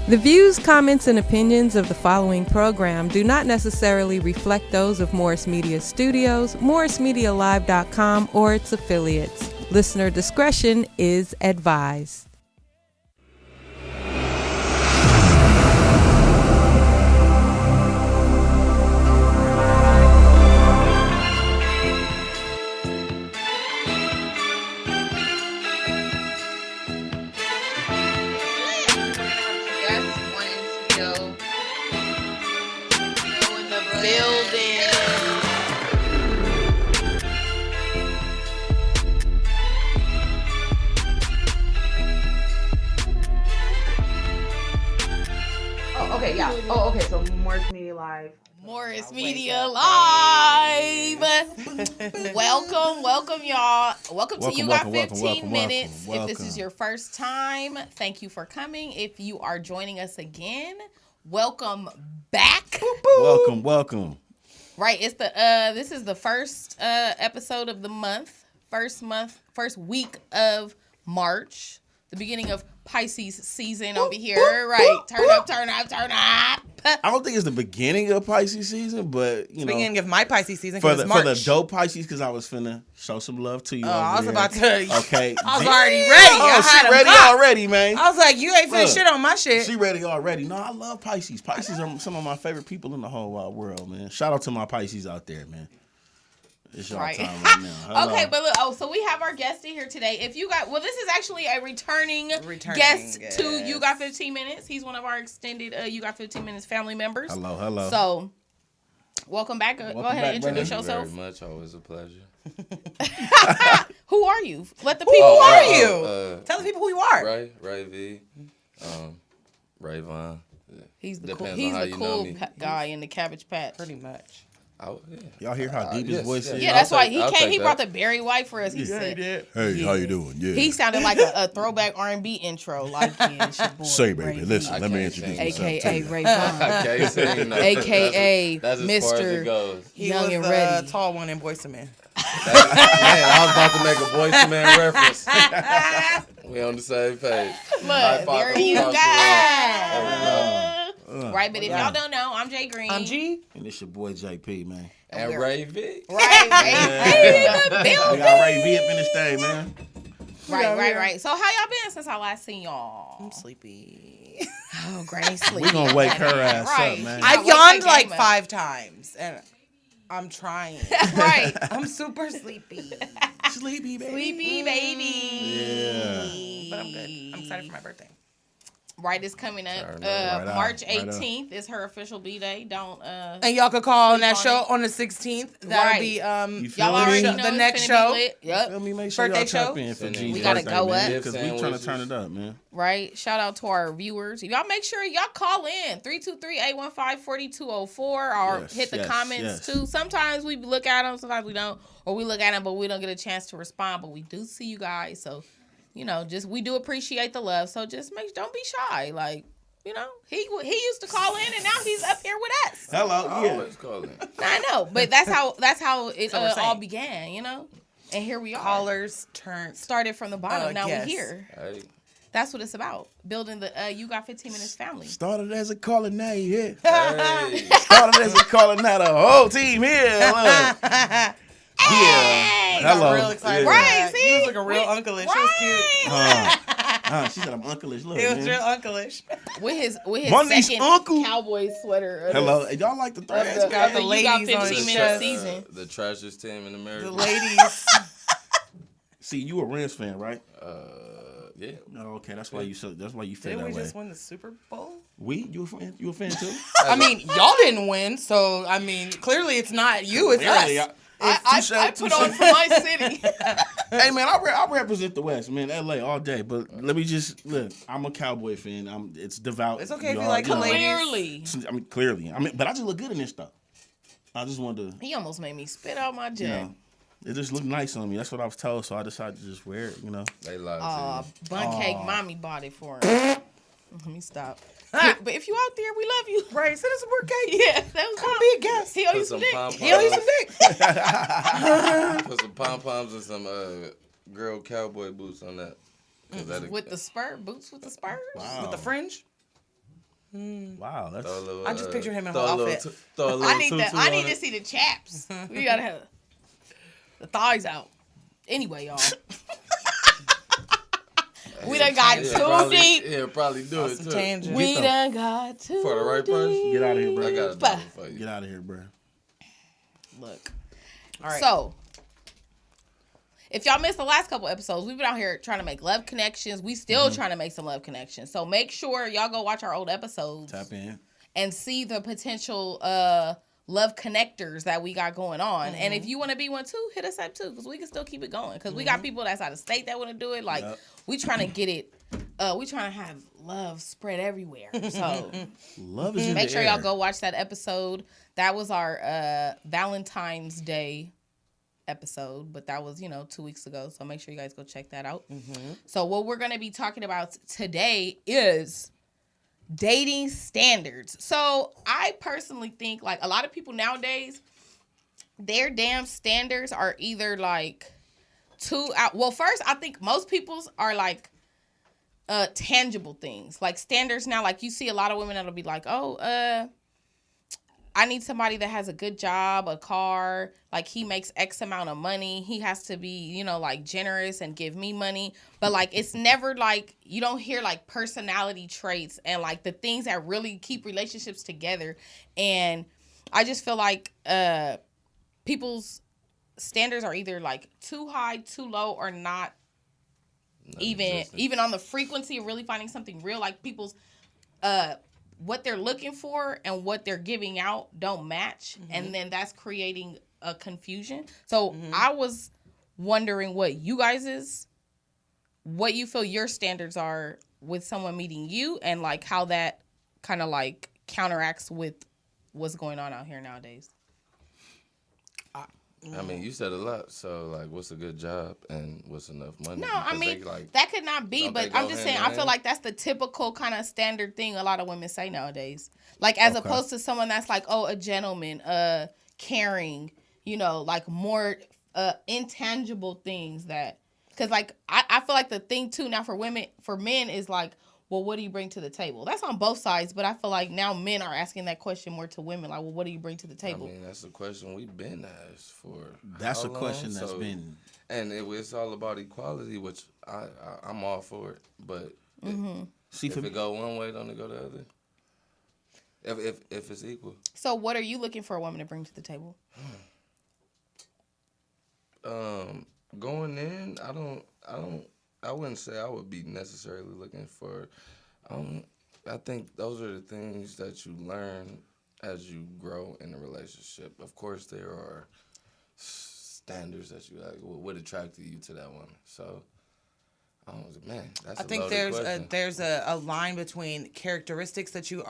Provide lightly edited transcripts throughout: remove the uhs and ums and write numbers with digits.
The views, comments, and opinions of the following program do not necessarily reflect those of Morris Media Studios, MorrisMediaLive.com, or its affiliates. Listener discretion is advised. So Morris Media Live. Morris Media Live. Welcome, y'all. Welcome to You Got 15 Minutes. If this is your first time, thank you for coming. If you are joining us again, welcome back. Welcome. Right, it's the this is the first episode of the month, first week of March, the beginning of Pisces season over here. Right, turn up. I don't think it's the beginning of Pisces season, but you know, beginning of my Pisces season for it's March. the dope Pisces, because I was finna show some love to you. I was there. about to. Okay, I was already ready. She ready already, man. I was like, you ain't finna shit on my shit. She ready already. No, I love Pisces. Pisces are some of my favorite people in the whole wide world, man. Shout out to my Pisces out there, man. It's your time right now. Hello. Okay, but look, so we have our guest in here today. If you got, this is actually a returning guest to You Got 15 Minutes. He's one of our extended You Got 15 Minutes family members. Hello. So, welcome back. Go ahead and introduce yourself. Thank you very much. Always a pleasure. Who are you? Let the people. Who are you? Tell the people who you are. Ray V. Rayvon. He's the cool guy in the Cabbage Patch. Pretty much. Y'all hear how deep his voice is? Yeah, that's why he came. He brought the Barry White for us. He said, "Hey, how you doing?" Yeah, he sounded like a throwback R&B intro. Like, yeah, it's your boy, say, baby, Ray listen, V. let me introduce myself. AKA Rayvon. AKA Mr. Young and Ready. Tall one in Boyz II Men. Man, I was about to make a Boyz II Men reference. We on the same page. Look, there you go. Right, but if y'all don't know, I'm Jay Green. I'm G. And it's your boy JP, man. And Ray V. Right, Ray V in the building. We got Ray V up in this thing, man. Right. So how y'all been since I last seen y'all? I'm sleepy. Oh, Granny sleepy. We gonna wake her ass up, man. I yawned like 5 times, and I'm trying. Right. I'm super sleepy. Sleepy baby. Sleepy baby. Yeah. But I'm good. I'm excited for my birthday. Right, it's coming up. March 18th is her official B-Day. And y'all could call on that show on the 16th. That'll be y'all already know the next show. Yep. Feel me? Make sure Birthday y'all tap show? in for G's We gotta birthday, go man, up. because we trying to turn it up, man. Right. Shout out to our viewers. Y'all make sure y'all call in 323-815-4204 or hit the comments too. Sometimes we look at them, sometimes we don't, or we look at them but we don't get a chance to respond. But we do see you guys, so we do appreciate the love. So just don't be shy, like. He used to call in, and now he's up here with us. Hello, Always calling. I know, but that's how it all began, And here we are. Callers started from the bottom. Now we're here. Hey. That's what it's about. Building the You Got 15 Minutes family. Started as a caller, now you here. Hey. Started as a caller, now the whole team here. Look. Hey! Hello. I'm real excited. Right, see? He was like a real uncle-ish. She was cute. She said I'm uncle-ish. Look, He was man. real uncle-ish. With his Money's second uncle. Cowboy sweater. Hello. Y'all like the threads? Got the You Got ladies on 15 his Minutes chest. season. The trashiest team in America. The ladies. See, you a Rams fan, right? Yeah. Oh, okay, that's why you feel Didn't that we way. just win the Super Bowl? You a fan? You a fan too? I mean, y'all didn't win, so I mean, clearly it's not you, it's us. I put on for my city. Hey man, I represent the West, man, LA all day. But let me just look. I'm a Cowboy fan. It's devout. It's okay if you like the ladies. Clearly. But I just look good in this stuff. I just wanted to. He almost made me spit out my jet. It just looked nice on me. That's what I was told, so I decided to just wear it. They lied to you. Bun cake mommy bought it for him. Let me stop. But if you out there, we love you. Right, send us some more cake. Yeah, that was Come be a guest. He owe you some dick. He owe you some dick. Put some pom-poms and some girl cowboy boots on that. With the spur? Boots with the spurs? Wow. With the fringe? Wow, that's. I just picture him in a whole outfit. I need to see the chaps. We gotta have the thighs out. Anyway, y'all. We done got too deep. Yeah, probably do it too. Tangent. We done got too deep. For the right price? Get out of here, bro. I got a number for you. Get out of here, bro. Look. All right. So, if y'all missed the last couple episodes, we've been out here trying to make love connections. We still trying to make some love connections. So make sure y'all go watch our old episodes. Tap in. And see the potential love connectors that we got going on. And if you want to be one too, hit us up too, because we can still keep it going. Because we got people that's out of state that want to do it. Like, we trying to get it. We trying to have love spread everywhere. So love is in make the sure air. y'all go watch that episode. That was our Valentine's Day episode, but that was 2 weeks ago. So make sure you guys go check that out. So what we're going to be talking about today is dating standards. So I personally think like a lot of people nowadays, their damn standards are either like too out. Well, first I think most people's are like tangible things. Like standards now, like you see a lot of women that'll be like, I need somebody that has a good job, a car, like he makes X amount of money. He has to be, like generous and give me money. But like, it's never like, you don't hear like personality traits and like the things that really keep relationships together. And I just feel like people's standards are either like too high, too low, or not even on the frequency of really finding something real. Like people's, what they're looking for and what they're giving out don't match. And then that's creating a confusion. So I was wondering what you feel your standards are with someone meeting you and like how that kind of like counteracts with what's going on out here nowadays. I mean, you said a lot. So, like, what's a good job and what's enough money? No, I mean, that could not be. But I'm just saying, I feel like that's the typical kind of standard thing a lot of women say nowadays. Like, as opposed to someone that's like, a gentleman, caring, like more intangible things that. Because, like, I feel like the thing, too, now for men is like, well, what do you bring to the table? That's on both sides, but I feel like now men are asking that question more to women. Like, well, what do you bring to the table? I mean, that's a question we've been asked for. That's a question that's been... And it's all about equality, which I'm all for it. But if it go one way, don't it go the other? If it's equal. So what are you looking for a woman to bring to the table? Going in, I wouldn't say I would be necessarily looking for. I think those are the things that you learn as you grow in a relationship. Of course, there are standards that you like. What attracted you to that woman? So, that's. I think there's a line between characteristics that you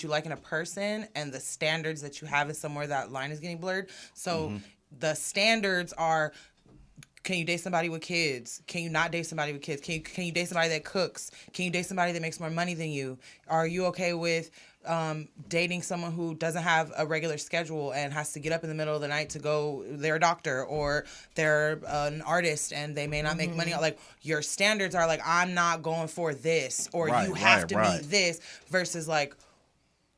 like in a person and the standards that you have is somewhere that line is getting blurred. So the standards are. Can you date somebody with kids? Can you not date somebody with kids? Can you date somebody that cooks? Can you date somebody that makes more money than you? Are you okay with dating someone who doesn't have a regular schedule and has to get up in the middle of the night to go? They're a doctor or they're an artist and they may not make money. Like your standards are like, I'm not going for this or you have to meet this versus like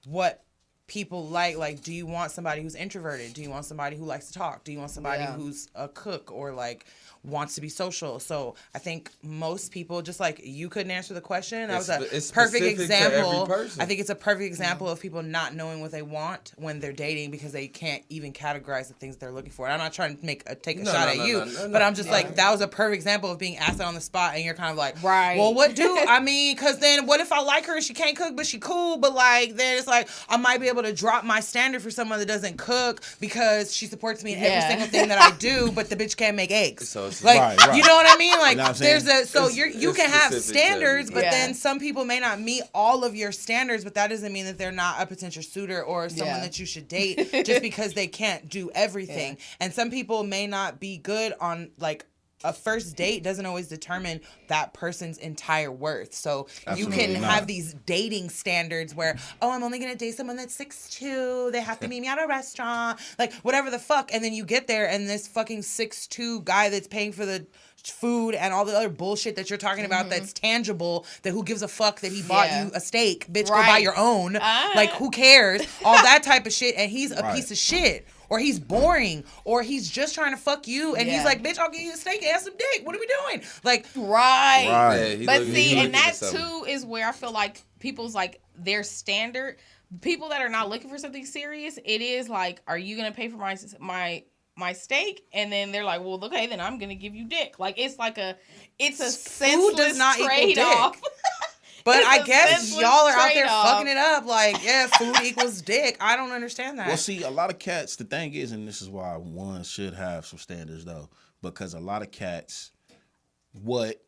what people like do you want somebody who's introverted? Do you want somebody who likes to talk? Do you want somebody who's a cook or like wants to be social? So I think most people, just like you couldn't answer the question, that was a perfect example. I think it's a perfect example of people not knowing what they want when they're dating because they can't even categorize the things they're looking for. And I'm not trying to take a shot at you, but I'm just like, that was a perfect example of being asked on the spot and you're kind of like, well, what do I mean? Because then what if I like her and she can't cook, but she cool, but like then it's like I might be able to drop my standard for someone that doesn't cook because she supports me in every single thing that I do, but the bitch can't make eggs. So like, you know what I mean? Like, you can have standards, but then some people may not meet all of your standards, but that doesn't mean that they're not a potential suitor or someone that you should date just because they can't do everything. And some people may not be good on like a first date doesn't always determine that person's entire worth. So Absolutely you can not. have these dating standards where, oh, I'm only going to date someone that's 6'2". They have to meet me at a restaurant, like whatever the fuck. And then you get there and this fucking 6'2" guy that's paying for the food and all the other bullshit that you're talking about that's tangible, that who gives a fuck that he bought you a steak, bitch, go buy your own. Like, who cares? All that type of shit. And he's a piece of shit. Or he's boring, or he's just trying to fuck you, and he's like, bitch, I'll give you a steak and some dick. What are we doing? Like, right. But see, and that too is where I feel like people's like their standard. People that are not looking for something serious, it is like, are you gonna pay for my steak? And then they're like, well, okay, then I'm gonna give you dick. Like it's a senseless trade off. But I guess y'all are out there fucking it up. Like, yeah, food equals dick. I don't understand that. Well, see, a lot of cats, the thing is, and this is why one should have some standards, though, because a lot of cats, what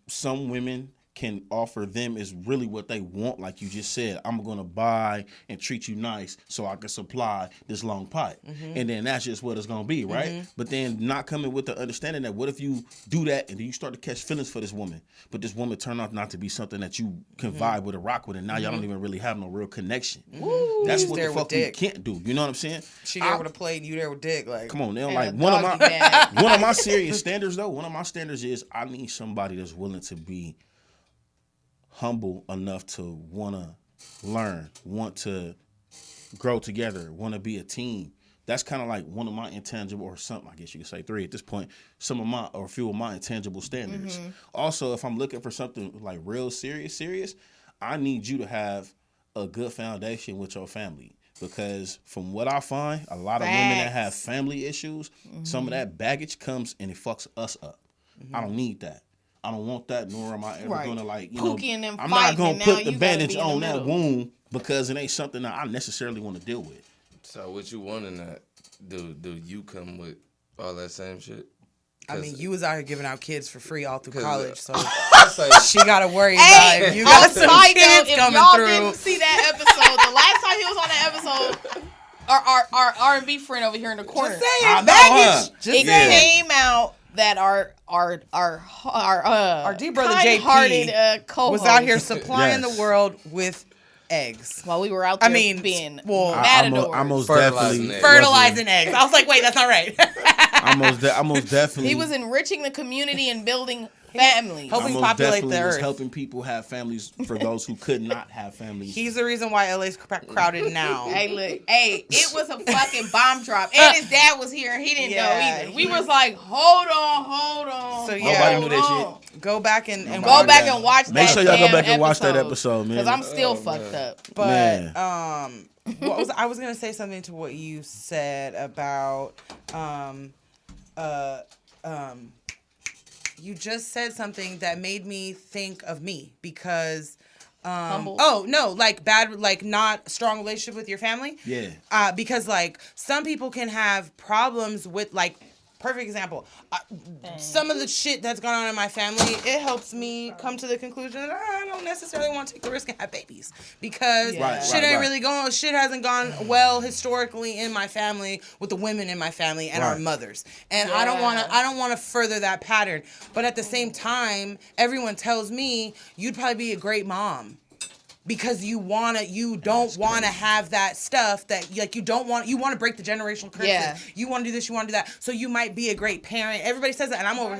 some women can offer them is really what they want. Like you just said, I'm going to buy and treat you nice so I can supply this long pipe. And then that's just what it's going to be, right? But then not coming with the understanding that what if you do that and then you start to catch feelings for this woman, but this woman turned out not to be something that you can vibe with or rock with, and now y'all don't even really have no real connection. That's what the fuck you can't do. You know what I'm saying? She there with a plate and you there with dick. Like, come on, now, like one of my serious standards though. One of my standards is I need somebody that's willing to be humble enough to want to learn, want to grow together, want to be a team. That's kind of like one of my intangible, or something, I guess you could say 3 at this point, some of my, or a few of my intangible standards. Also, if I'm looking for something like real serious, I need you to have a good foundation with your family. Because from what I find, a lot of women that have family issues, some of that baggage comes and it fucks us up. I don't need that. I don't want that, nor am I ever going to, like, you know, I'm not going to put the bandage on that wound because it ain't something that I necessarily want to deal with. So what you want in that, do you come with all that same shit? I mean, you was out here giving out kids for free all through college, so like, she got to worry about if you got some kids coming through. If y'all didn't see that episode, the last time he was on that episode, our R&B friend over here in the corner, just saying, baggage. It came out that our dear brother JP co-host was out here supplying the world with eggs while we were out there being matadors. I most definitely fertilizing eggs. I was like, wait, that's not right. I most definitely. He was enriching the community and building families. Helping populate the earth. Helping people have families for those who could not have families. He's the reason why LA's crowded now. Hey, look. Hey, it was a fucking bomb drop. And his dad was here and he didn't know either. We was like, hold on. So yeah, nobody knew that shit. Go back and watch that. Make sure y'all go back and watch that episode, man. Because I'm still fucked up. But I was gonna say something to what you said about you just said something that made me think of me because humble. Oh no, like bad, like not strong relationship with your family. Yeah. Because like some people can have problems with, like, perfect example. Some of the shit that's gone on in my family, it helps me come to the conclusion that I don't necessarily want to take the risk and have babies because shit ain't really going. Shit hasn't gone well historically in my family with the women in my family and our mothers, and I don't want to further that pattern. But at the same time, everyone tells me you'd probably be a great mom. Because you don't want to have that stuff that, like, you want to break the generational curses. Yeah. You want to do this, you want to do that. So you might be a great parent. Everybody says that, and I'm over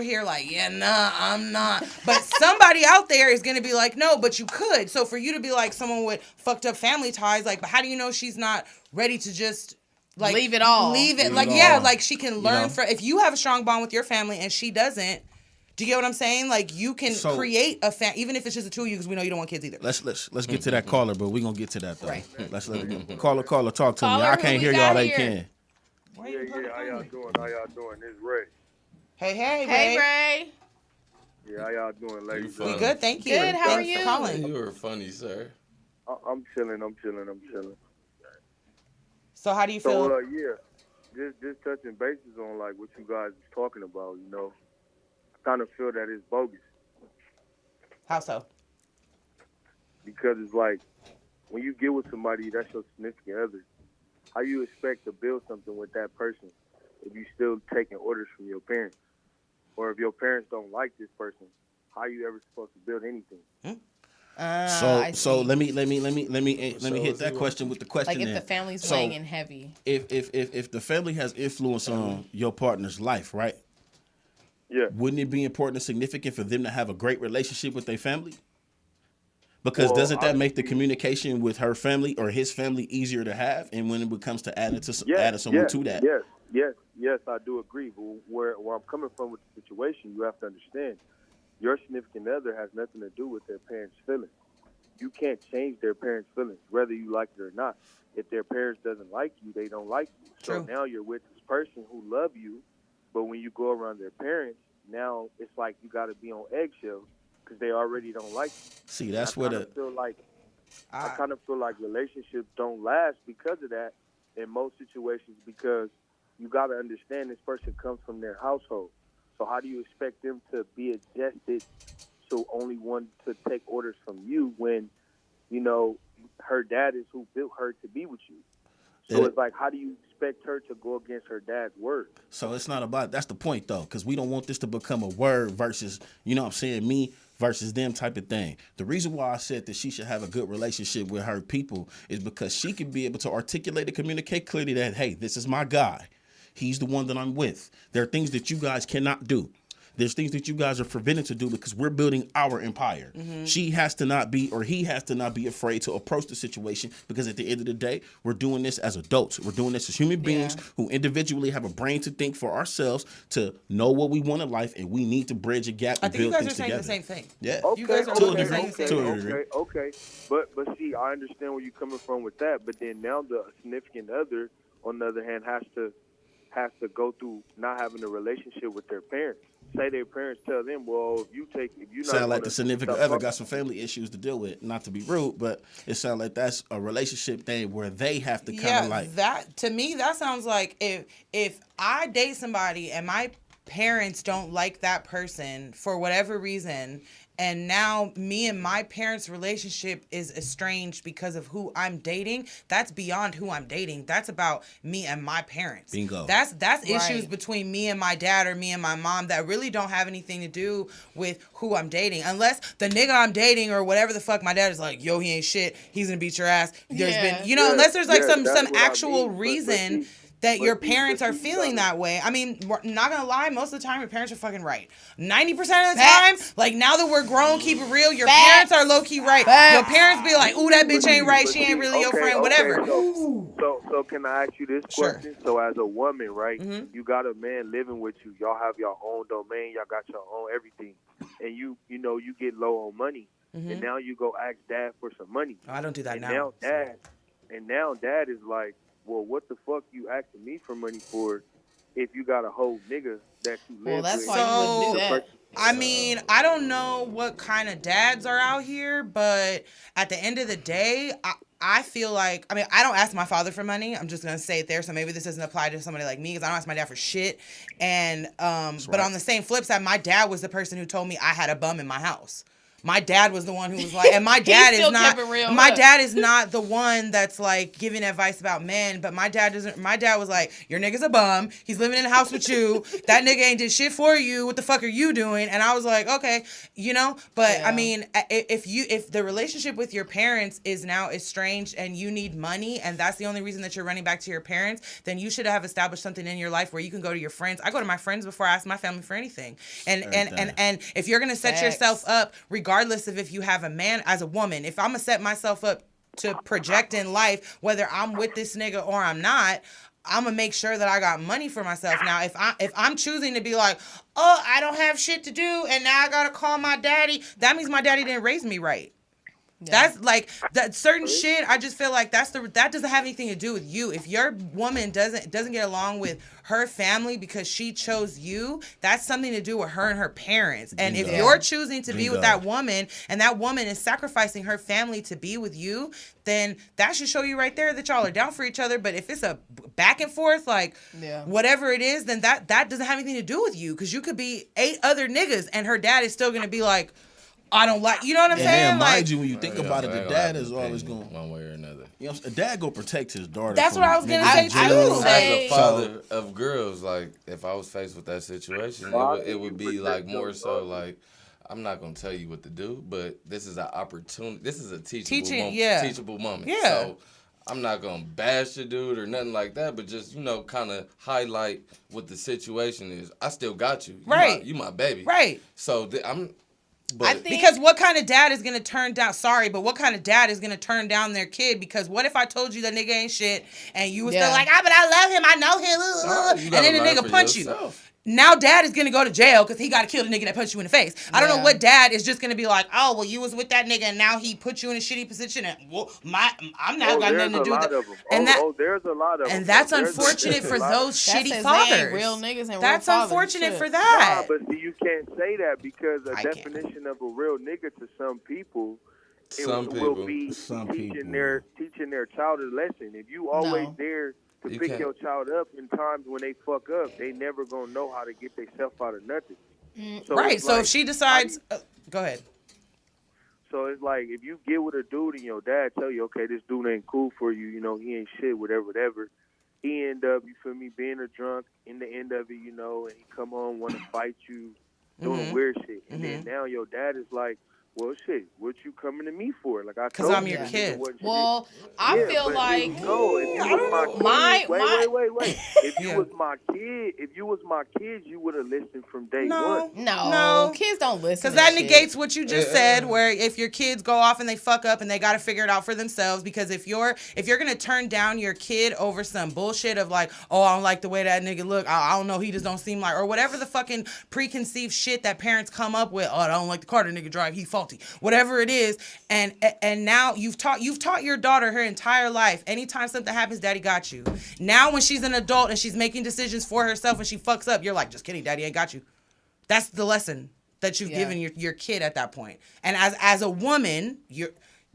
here like, yeah, nah, I'm not. But somebody out there is going to be like, no, but you could. So for you to be like someone with fucked up family ties, like, but how do you know she's not ready to just, like, leave it all? Like she can learn from, if you have a strong bond with your family and she doesn't. Do you get what I'm saying? Like, you can create a even if it's just the two of you, because we know you don't want kids either. Let's get to that caller, but we're gonna get to that though. Right. Let's let her caller talk to me. Caller, I can't hear y'all. They can. Yeah. How y'all doing? This is Ray. Hey, Ray. Yeah, how y'all doing, ladies? We good, thank you. Good. How are you? For calling. You were funny, sir. I'm chilling. So how do you feel? So just touching bases on like what you guys was talking about. You know, I kind of feel that it's bogus. How so? Because it's like when you get with somebody that's your significant other, how you expect to build something with that person if you still taking orders from your parents? Or if your parents don't like this person, how are you ever supposed to build anything? So let me hit that question with the question. Like if the family's weighing in heavy. If the family has influence on your partner's life, right? Yeah. Wouldn't it be important and significant for them to have a great relationship with their family? Because doesn't that make the communication with her family or his family easier to have? And when it comes to adding someone to that, yes, I do agree. But where I'm coming from with the situation, you have to understand, your significant other has nothing to do with their parents' feelings. You can't change their parents' feelings, whether you like it or not. If their parents doesn't like you, they don't like you. So now you're with this person who love you, but when you go around their parents, now it's like you got to be on eggshells because they already don't like you. See, that's what I kind of feel like relationships don't last because of that in most situations, because you got to understand this person comes from their household. So how do you expect them to be adjusted to only want to take orders from you when, you know, her dad is who built her to be with you? So it's like, how do you expect her to go against her dad's word? So it's not about, that's the point though, because we don't want this to become a word versus, you know what I'm saying, me versus them type of thing. The reason why I said that she should have a good relationship with her people is because she can be able to articulate and communicate clearly that, hey, this is my guy. He's the one that I'm with. There are things that you guys cannot do. There's things that you guys are forbidden to do because we're building our empire. Mm-hmm. She has to not be, or he has to not be afraid to approach the situation, because at the end of the day, we're doing this as adults. We're doing this as human beings who individually have a brain to think for ourselves, to know what we want in life, and we need to bridge a gap and build things together. I think you guys are saying the same thing. Yeah. Okay, you guys are saying the same thing. Okay. But see, I understand where you're coming from with that, but then now the significant other, on the other hand, has to go through not having a relationship with their parents. Say their parents tell them, well, if you not sound like the significant other got some family issues to deal with. Not to be rude, but it sounds like that's a relationship thing where they have to kind of like that. To me, that sounds like if I date somebody and my parents don't like that person for whatever reason, and now me and my parents' relationship is estranged because of who I'm dating, that's beyond who I'm dating. That's about me and my parents. Bingo. That's issues between me and my dad or me and my mom that really don't have anything to do with who I'm dating. Unless the nigga I'm dating or whatever the fuck my dad is like, yo, he ain't shit, he's gonna beat your ass. There's been, unless there's like some actual reason that your parents are feeling that way. I mean, not gonna lie, most of the time your parents are fucking right. 90% of the time, like now that we're grown, keep it real, your parents are low-key right. Your parents be like, ooh, that bitch ain't right, she ain't really your friend, whatever. So can I ask you this question? Sure. So as a woman, right, you got a man living with you, y'all have your own domain, y'all got your own everything, and you get low on money, and now you go ask dad for some money. Oh, I don't do that and now. Now dad is like, well, what the fuck you asking me for money for if you got a whole nigga that you live with? Well, that's why you wouldn't do that. I mean, I don't know what kind of dads are out here, but at the end of the day, I feel like, I mean, I don't ask my father for money. I'm just going to say it there. So maybe this doesn't apply to somebody like me because I don't ask my dad for shit. And, but on the same flip side, my dad was the person who told me I had a bum in my house. My dad was the one who was like, and my dad is not the one that's like giving advice about men, but my dad was like, your nigga's a bum. He's living in a house with you. That nigga ain't did shit for you. What the fuck are you doing? And I was like, okay, but I mean, if the relationship with your parents is now estranged and you need money and that's the only reason that you're running back to your parents, then you should have established something in your life where you can go to your friends. I go to my friends before I ask my family for anything. And if you're going to set yourself up, regardless of if you have a man, as a woman, if I'm going to set myself up to project in life, whether I'm with this nigga or I'm not, I'm going to make sure that I got money for myself. Now, if I'm choosing to be like, oh, I don't have shit to do and now I got to call my daddy, that means my daddy didn't raise me right. Yeah. That's like that certain shit. I just feel like that doesn't have anything to do with you. If your woman doesn't get along with her family because she chose you, that's something to do with her and her parents. And if you're choosing to be with that woman and that woman is sacrificing her family to be with you, then that should show you right there that y'all are down for each other. But if it's a back and forth, like whatever it is, then that doesn't have anything to do with you, because you could be 8 other niggas and her dad is still gonna be like, I don't like, you know what I'm saying? Mind you, when you think about it, the dad is always going one way or another. You know, a dad go protect his daughter. That's what I was gonna say I would too. say- As a father of girls, like if I was faced with that situation, it would be like more so like I'm not gonna tell you what to do, but this is an opportunity. This is a teachable moment. Yeah. So I'm not gonna bash the dude or nothing like that, but just kind of highlight what the situation is. I still got you. Right. You my baby. Right. So But I think because what kind of dad is gonna turn down? Sorry, but what kind of dad is gonna turn down their kid? Because what if I told you that nigga ain't shit and you was still like, but I love him, I know him, and then the nigga punch you. Now dad is gonna go to jail because he got to kill the nigga that punched you in the face. I don't know what dad is just gonna be like. Oh well, you was with that nigga and now he put you in a shitty position and I'm not got nothing to do with that. And there's a lot of them. And that's unfortunate for those shitty fathers. Real niggas and that's real unfortunate for Nah, that. but see, you can't say that because a definition of a real nigga to some people, will be teaching their child a lesson. If you always there to pick your child up in times when they fuck up, they never gonna know how to get themselves out of nothing. So right. So if she decides, go ahead. So it's like if you get with a dude and your dad tell you, okay, this dude ain't cool for you, he ain't shit, whatever. He end up, you feel me, being a drunk in the end of it, and he come home want to fight you, doing weird shit, and then now your dad is like, well, shit, what you coming to me for? Like I told you. Because I'm your kid. Well, I feel like if you was my kid, wait. If you was my kid, you would have listened from day one. No, kids don't listen. Because that negates what you just said. Where if your kids go off and they fuck up and they got to figure it out for themselves. Because if you're gonna turn down your kid over some bullshit of like, oh, I don't like the way that nigga look. I don't know. He just don't seem like, or whatever the fucking preconceived shit that parents come up with. Oh, I don't like the car the nigga drive. He faulty. Whatever it is, and now you've taught your daughter her entire life. Anytime something happens, daddy got you. Now when she's an adult and she's making decisions for herself and she fucks up, you're like, just kidding, daddy ain't got you. That's the lesson that you've given your kid at that point. And as a woman,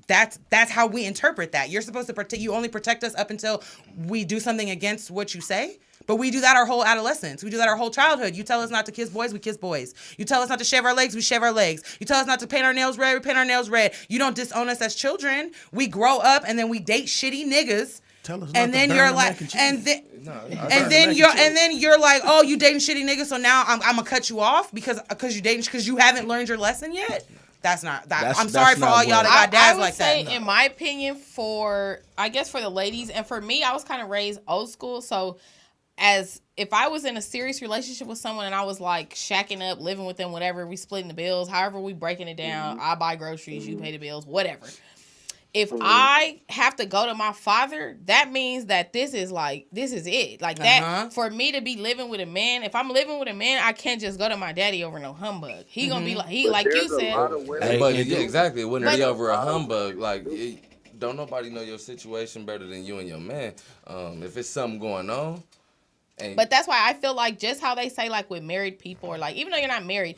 that's how we interpret that. You're supposed to protect. You only protect us up until we do something against what you say. But we do that our whole adolescence. We do that our whole childhood. You tell us not to kiss boys, we kiss boys. You tell us not to shave our legs, we shave our legs. You tell us not to paint our nails red, we paint our nails red. You don't disown us as children. We grow up and then we date shitty niggas. Tell us and not then to you're burn like, the and then you're like, oh, you dating shitty niggas, so now I'm gonna cut you off because you haven't learned your lesson yet. That's not that. I'm sorry for all y'all that got dads like that. I would say, in my opinion, for the ladies and for me, I was kind of raised old school, so. As if I was in a serious relationship with someone and I was like shacking up, living with them, whatever, we splitting the bills, however we breaking it down, I buy groceries, you pay the bills, whatever. If I have to go to my father, that means that this is it. Like that, for me to be living with a man, if I'm living with a man, I can't just go to my daddy over no humbug. He gonna be like, like you said. Exactly. It wouldn't be over a humbug. Like, don't nobody know your situation better than you and your man. If it's something going on. But that's why I feel like just how they say like with married people or like even though you're not married,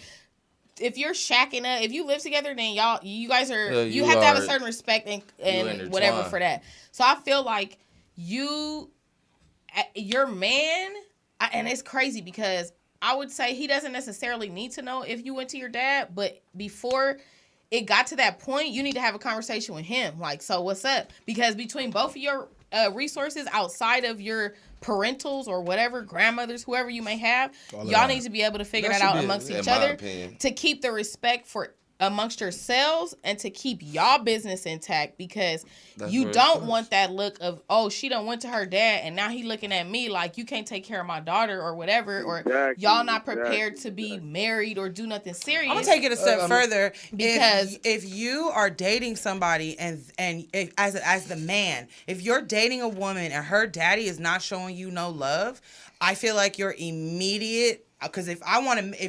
if you're shacking up, if you live together, then you guys are you have to have a certain respect and whatever for that. So I feel like your man, and it's crazy because I would say he doesn't necessarily need to know if you went to your dad, but before it got to that point, you need to have a conversation with him. Like, so what's up? Because between both of your resources outside of your parentals or whatever, grandmothers, whoever you may have, y'all need to be able to figure that out amongst each other to keep the respect for amongst yourselves and to keep y'all business intact because you don't want that look of, oh, she done went to her dad and now he looking at me like you can't take care of my daughter or whatever, or y'all not prepared to be married or do nothing serious. I'm gonna take it a step further because if you are dating somebody and as the man, if you're dating a woman and her daddy is not showing you no love, I feel like your immediate, because if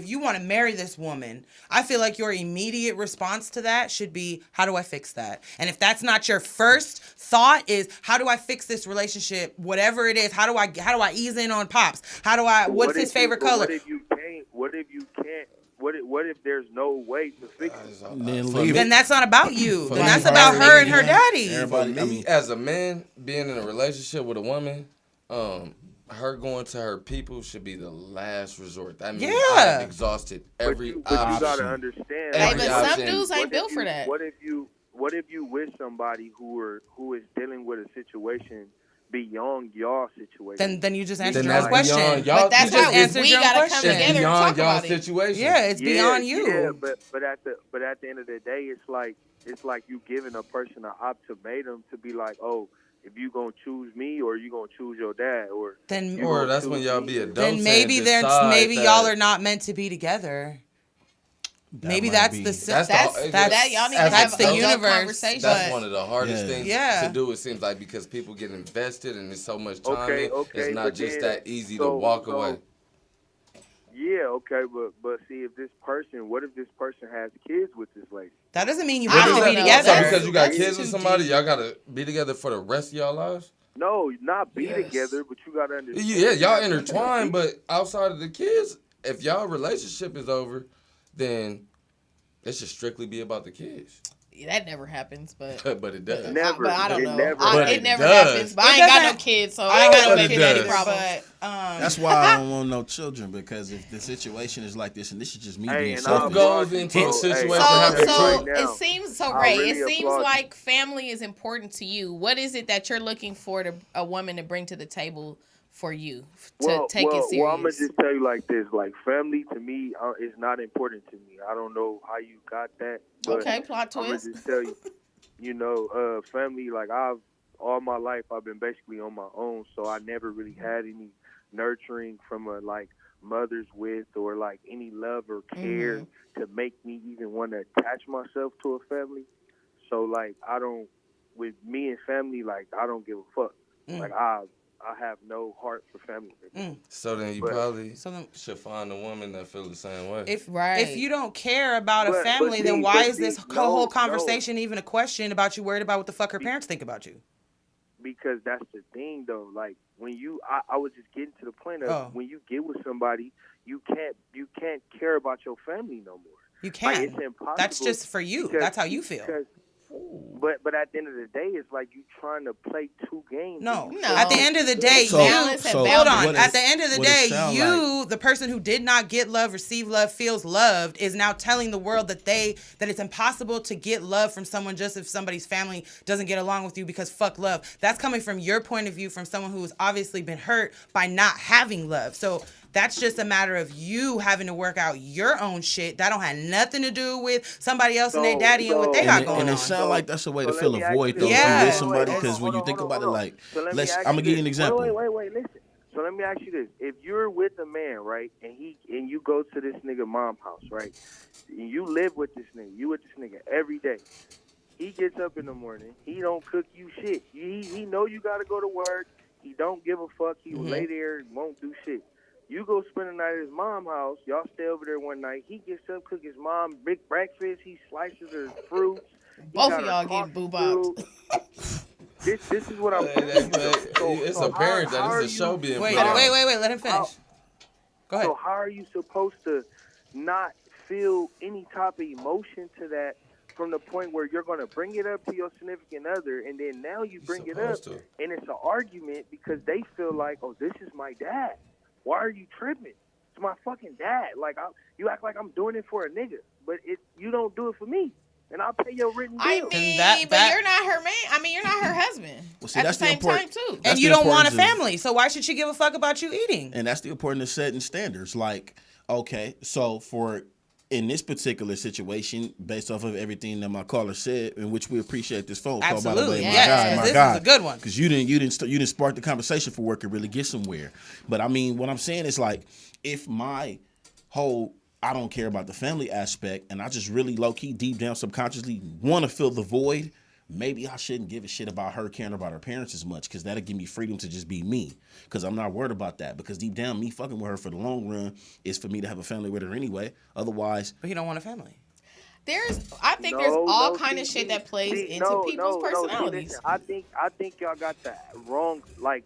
you want to marry this woman, I feel like your immediate response to that should be, how do I fix that? And if that's not your first thought, is how do I fix this relationship? Whatever it is, how do I ease in on Pops? What's his favorite color? What if there's no way to fix Then it? that's not about you. Then that's about her and her daddy. Me, as a man, being in a relationship with a woman, her going to her people should be the last resort. That means I have exhausted every option. But you gotta understand. But some dudes ain't built for that. What if what if you with somebody who is dealing with a situation beyond your situation? Then you just answered Then your own that's question. beyond y'all. But that's You just why answered we your own gotta come question. It's together and beyond talk y'all about it. situation. Yeah, it's beyond you. Yeah, but at the end of the day, it's like you giving a person an ultimatum to be like, oh, if you gonna choose me or you gonna choose your dad, or that's when y'all be adults. Then maybe maybe y'all are not meant to be together. Maybe that's the y'all need to have the an universe. conversation. That's one of the hardest things Yeah. to do. It seems like because people get invested and there's so much time. It's not but just then- that easy to walk away. Yeah, okay, but see, if this person, what if this person has kids with this lady? That doesn't mean you I have don't to be know. together. So because you got That's kids too with somebody, deep. y'all gotta be together for the rest of y'all lives. No, not be Yes. together, but you gotta understand. Yeah, y'all intertwined, but outside of the kids, if y'all relationship is over, then it should strictly be about the kids. That never happens, but But it does. Never. But I don't It know. never But It it never does. happens. But I It ain't got no doesn't- kids, so I I ain't got no But it baby daddy does. problem. But That's why I don't want no children, because if the situation is like this, and this is just me Hey, being and What selfish. goes into a situation So, having so quick? it seems so I Ray. really It seems applaud you. like family is important to you. What is it that you're looking for to a woman to bring to the table for you to take it serious? Well, I'm gonna just tell you like this: like family to me is not important to me. I don't know how you got that. But Okay, plot I'm gonna twist. just tell you, family. Like all my life I've been basically on my own, so I never really had any nurturing from a like mother's with or like any love or care to make me even want to attach myself to a family. So like with me and family, like I don't give a fuck. Like I have no heart for family. So then you probably should find a woman that feels the same way. If you don't care about a But family, then see- why but is this see, whole no. conversation even a question about you worried about what the fuck her parents think about you? Because that's the thing though. Like when I was just getting to the point of when you get with somebody, you can't care about your family no more. You can't. Like, it's impossible. That's just for you. That's how you feel. But at the end of the day, it's like you trying to play two games. No. No. At the end of the day, Balance and hold boundaries. on. At the end of the day, you, the person who did not get love, receive love, feels loved, is now telling the world that it's impossible to get love from someone just if somebody's family doesn't get along with you because fuck love. That's coming from your point of view, from someone who has obviously been hurt by not having love. So that's just a matter of you having to work out your own shit. That don't have nothing to do with somebody else and their daddy and what they got going on. And it sounds like that's a way to fill a let me void, ask though, you if this. you with somebody, Hold because on, when you hold think on, about it, hold on. like, So let me ask I'm going to give you an this. example. Wait, listen. So let me ask you this. If you're with a man, right, and you go to this nigga mom's house, right, and you live with this nigga, you with this nigga every day. He gets up in the morning. He don't cook you shit. He know you got to go to work. He don't give a fuck. He will lay there and won't do shit. You go spend the night at his mom's house. Y'all stay over there one night. He gets up, cook his mom big breakfast. He slices her fruits. Both of y'all getting boo-bopped. This is what I'm saying. It's apparent that it's a show being Wait, put on. let him finish. Go ahead. So how are you supposed to not feel any type of emotion to that from the point where you're going to bring it up to your significant other, and then now you bring it up, and it's an argument because they feel like, oh, this is my dad. Why are you tripping? It's my fucking dad. Like you act like I'm doing it for a nigga, but you don't do it for me, and I'll pay your written bill. I mean, but you're not her man. I mean, you're not her husband. Well, see, at that's the same the time, too. And you don't want a family, so why should she give a fuck about you eating? And that's the importance of setting standards. Like, okay, so in this particular situation, based off of everything that my caller said, in which we appreciate this phone call, by the way, this is a good one, because you didn't spark the conversation for work and really get somewhere. But I mean, what I'm saying is like, if my whole I don't care about the family aspect, and I just really low key, deep down, subconsciously want to fill the void, maybe I shouldn't give a shit about her caring about her parents as much, because that'll give me freedom to just be me, because I'm not worried about that, because deep down, me fucking with her for the long run is for me to have a family with her anyway. Otherwise, but you don't want a family. I think there's all kind of shit that plays into people's personalities. Listen, I think y'all got the wrong like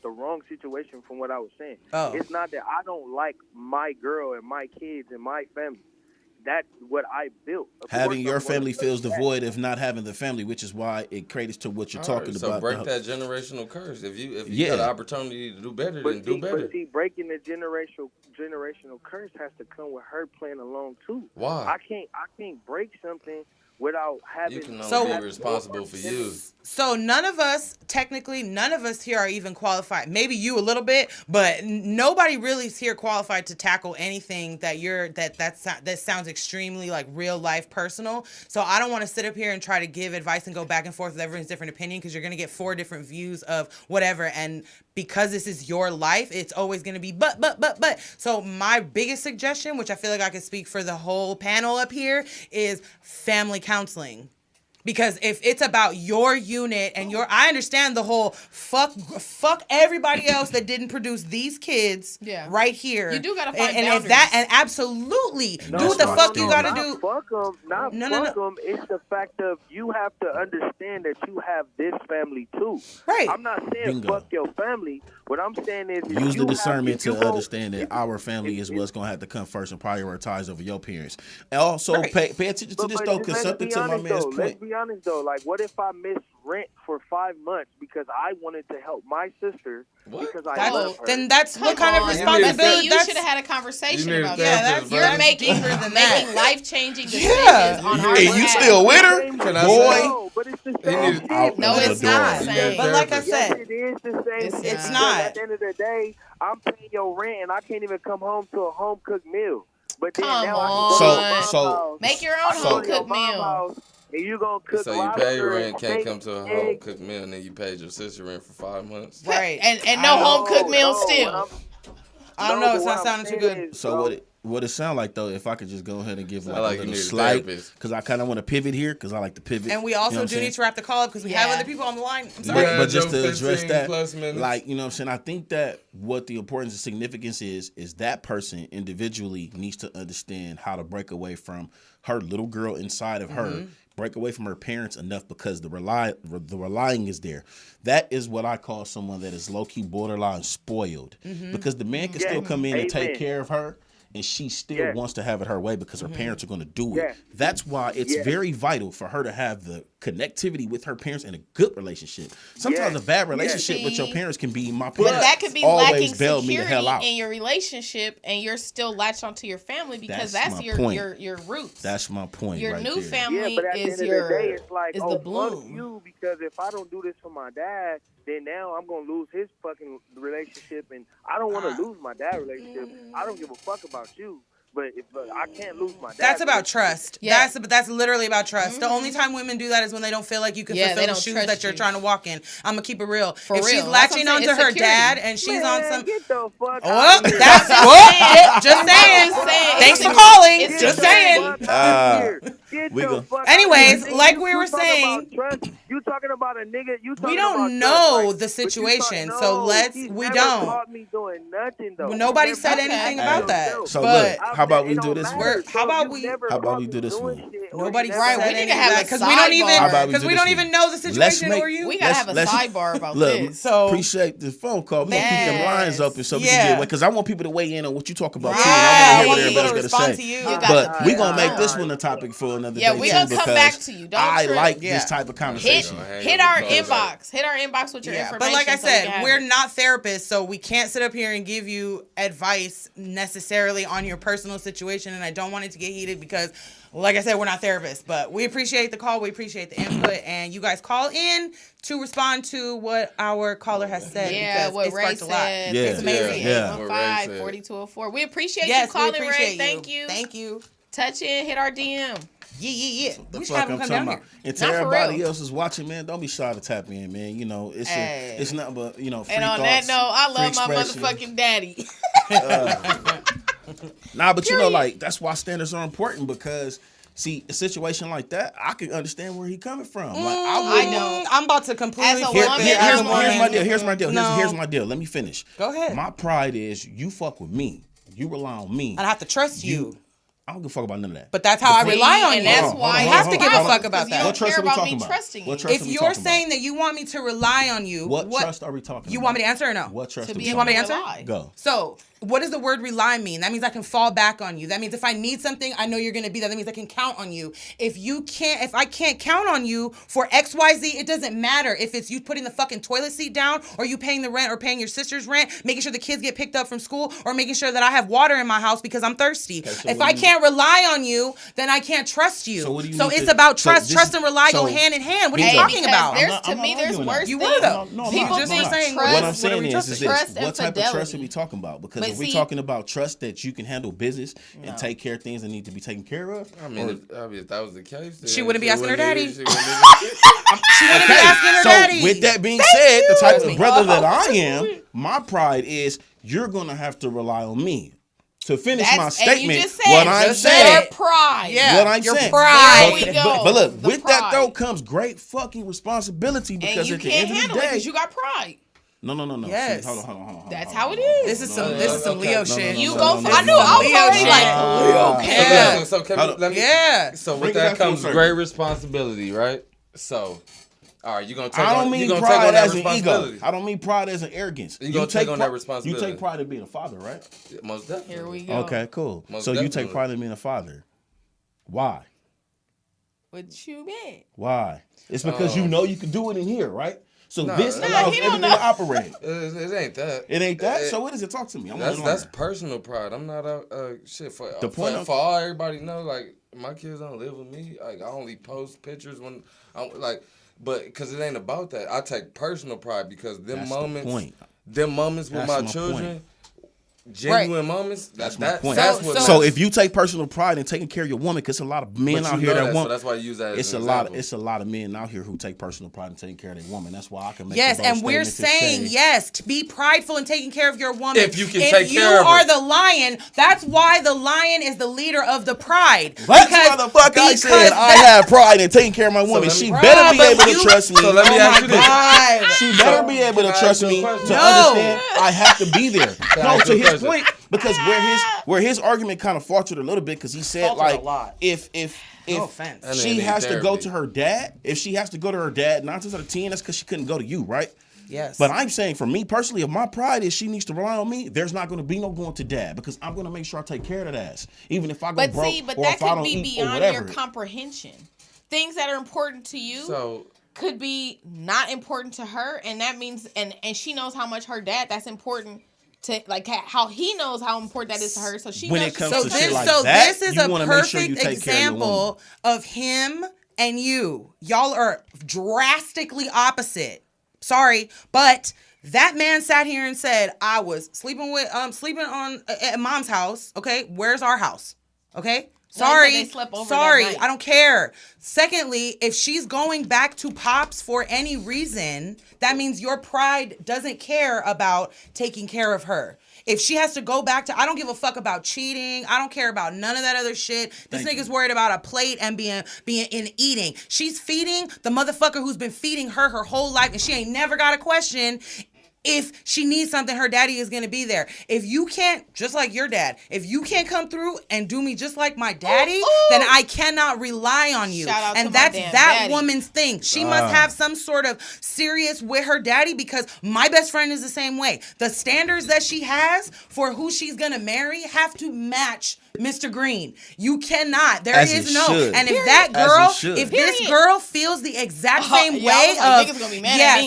the wrong situation from what I was saying. It's not that I don't like my girl and my kids and my family. That's what I built. Having your family fills the void of not having the family, which is why it creates to what you're talking about. So break that generational curse. If you got an opportunity to do better, then do better. But see, breaking the generational curse has to come with her playing along too. Why? I can't break something without having. You can only be responsible for you. So none of us here are even qualified. Maybe you a little bit, but nobody really is here qualified to tackle anything that sounds extremely like real life personal. So I don't want to sit up here and try to give advice and go back and forth with everyone's different opinion, because you're gonna get 4 different views of whatever. And because this is your life, it's always gonna be but. So my biggest suggestion, which I feel like I could speak for the whole panel up here, is family counseling. Because if it's about your unit and I understand the whole fuck everybody else that didn't produce these kids right here. You do gotta find boundaries. And absolutely do what the fuck you gotta do. Fuck them, fuck them. It's the fact of you have to understand that you have this family too. Right. I'm not saying fuck your family. What I'm saying is use the discernment to understand that our family is what's gonna have to come first and prioritize over your parents. And also pay attention to this though, because something to my man's point. Let's be honest though, like what if I missed rent for 5 months because I wanted to help my sister because I love her? Then that's what kind of responsibility. You should have had a conversation about that. You're making life-changing decisions on our behalf. You still with her? Boy. No, but it's the same shit. No, it's not. But like I said, it is the same. It's not. At the end of the day, I'm paying your rent and I can't even come home to a home cooked meal. But then now I can go make your own home cooked meal. And you gonna cook so you pay your rent, can't come to a home cooked meal, and then you paid your sister rent for 5 months. Right. And no home cooked meal still. I don't know. It's not sounding too good. So what it sound like though, if I could just go ahead and give like a little slight, because I kind of want to pivot here, because I like to pivot. And we also do need to wrap the call up because we have other people on the line. I'm sorry. But just to address that, like, you know what I'm saying, I think that what the importance and significance is that person individually needs to understand how to break away from her little girl inside of her, break away from her parents enough, because the relying is there. That is what I call someone that is low-key borderline spoiled, because the man can still come in and take care of her, and she still wants to have it her way because her parents are going to do it. That's why it's very vital for her to have the connectivity with her parents in a good relationship. Sometimes a bad relationship with your parents can be my parents. But that could be always lacking bailed me the hell out. security in your relationship, and you're still latched onto your family because that's your roots. That's my point. Your right new there. family but at is the end of the day, it's like, the fuck bloom. you, because if I don't do this for my dad, then now I'm gonna lose his fucking relationship, and I don't want to lose my dad relationship. I don't give a fuck about you. But if I can't lose my dad. That's about trust. Yeah. That's literally about trust. The only time women do that is when they don't feel like you can fulfill the shoes that you're trying to walk in. I'm gonna keep it real. If she's latching onto her dad and she's on some, get the fuck just saying. Thanks for calling. Just saying. Anyways, like we were saying, you talking about a nigga? We don't know the situation, so we don't. Caught me doing nothing though. Nobody said anything about that. So look, how about we do this? How about we do this one? Nobody we need to have a because we don't even know the situation or you. We gotta have a sidebar about this. So appreciate the phone call. We're gonna keep them lines open so we can get away, because I want people to weigh in on what you talk about too. And I want to hear what everybody's gonna say. But we're gonna make this one a topic for another day. Yeah, we're gonna come back to you. I like this type of conversation. Hit our inbox. Hit our inbox with your information. But like I said, we're not therapists, so we can't sit up here and give you advice necessarily on your personal situation. And I don't want it to get heated because, like I said, we're not therapists. But we appreciate the call. We appreciate the input. And you guys call in to respond to what our caller has said. Yeah, what Ray said. It's amazing. 815-4204. We appreciate you calling, Ray. Thank you. Thank you. Touch in. Hit our DM. Yeah. We should have him come down here. And to everybody else is watching, man, don't be shy to tap in, man. You know, it's nothing but, free thoughts. And on that note, I love my motherfucking daddy. But you know, like, that's why standards are important, because see, a situation like that, I can understand where he's coming from. Like, I know. I'm about to completely here's my deal. Here's my deal. Let me finish. Go ahead. My pride is you fuck with me. You rely on me. I have to trust you. I don't give a fuck about none of that. But that's how I rely on you. And that's why you have to give a fuck about that. What trust are we talking about? If you're saying that you want me to rely on you, what trust are we talking about? You want me to answer or no? What trust do you want me to answer? Go. So what does the word rely mean? That means I can fall back on you. That means if I need something, I know you're going to be there. That means I can count on you. If I can't count on you for XYZ, it doesn't matter if it's you putting the fucking toilet seat down or you paying the rent or paying your sister's rent, making sure the kids get picked up from school or making sure that I have water in my house because I'm thirsty. Okay, so if I can't rely on you, then I can't trust you. So it's about trust. Trust and rely go hand in hand. What are you talking about? There's worse things. People think trust. What I'm saying is this. What type of trust are we talking about? Because if we're talking about trust that you can handle business and take care of things that need to be taken care of. I mean, if that was the case, then she wouldn't be asking her daddy. She wouldn't be asking her daddy. So with that being said, the type of brother that I am, my pride is you're gonna have to rely on me. To finish my statement, what I'm saying, your pride. Yeah, what I'm your saying. pride. But look, with that though comes great fucking responsibility because at the end of the day, because you got pride. No. Yes. See, hold on. That's how it is. This is some Leo shit. You go for I knew I was already like Leo. Yeah. So let me. Yeah. So with that comes great responsibility, right? So, all right, you're gonna take. I don't mean pride as an ego. I don't mean pride as an arrogance. You gonna take on that responsibility. You take pride in being a father, right? Yeah, most definitely. Here we go. Okay, cool. So you take pride in being a father. Why? What you mean? Why? It's because you know you can do it in here, right? So this allows everything to operate. It ain't that. It ain't that? So what is it? Talk to me. That's personal pride. I'm not shit for all everybody know. Like my kids don't live with me. Like I only post pictures when I'm like, but because it ain't about that. I take personal pride because them moments with my children. Genuine moments. That's my point. So if you take personal pride in taking care of your woman, because a lot of men out here that want. So that's why you use that. It's a lot of men out here who take personal pride in taking care of their woman. That's why I can make. Yes, and we're saying to be prideful in taking care of your woman. If you can take care of her. If you are the lion, that's why the lion is the leader of the pride. That's why the fuck I said I have pride in taking care of my woman. She better be able to trust me. So let me ask you this. She better be able to trust me to understand I have to be there. No, to his point, because where his argument kind of faltered a little bit, because he said like if no offense. She has to go to her dad, 9 times out of 10, that's because she couldn't go to you, right? Yes. But I'm saying for me personally, if my pride is she needs to rely on me, there's not going to be no going to dad, because I'm going to make sure I take care of that ass, even if I go broke or if I don't eat or whatever. But that could be beyond your comprehension. Things that are important to you could be not important to her, and that means and she knows how much her dad that's important. To like how he knows how important that is to her, so she. When knows it comes to shit like that, this is a perfect example of him and you. Y'all are drastically opposite. Sorry, but that man sat here and said, "I was sleeping at mom's house." Okay, where's our house? Okay. Sorry, I don't care. Secondly, if she's going back to Pops for any reason, that means your pride doesn't care about taking care of her. If she has to go back to, I don't give a fuck about cheating. I don't care about none of that other shit. This nigga's worried about a plate and being in eating. She's feeding the motherfucker who's been feeding her whole life, and she ain't never got a question. If she needs something, her daddy is going to be there. If you can't, just like your dad, if you can't come through and do me just like my daddy, then I cannot rely on you. And that's that daddy. Woman's thing. She must have some sort of serious with her daddy, because my best friend is the same way. The standards that she has for who she's going to marry have to match Mr. Green. You cannot. There is no. And if that girl, if this girl feels the exact same way of,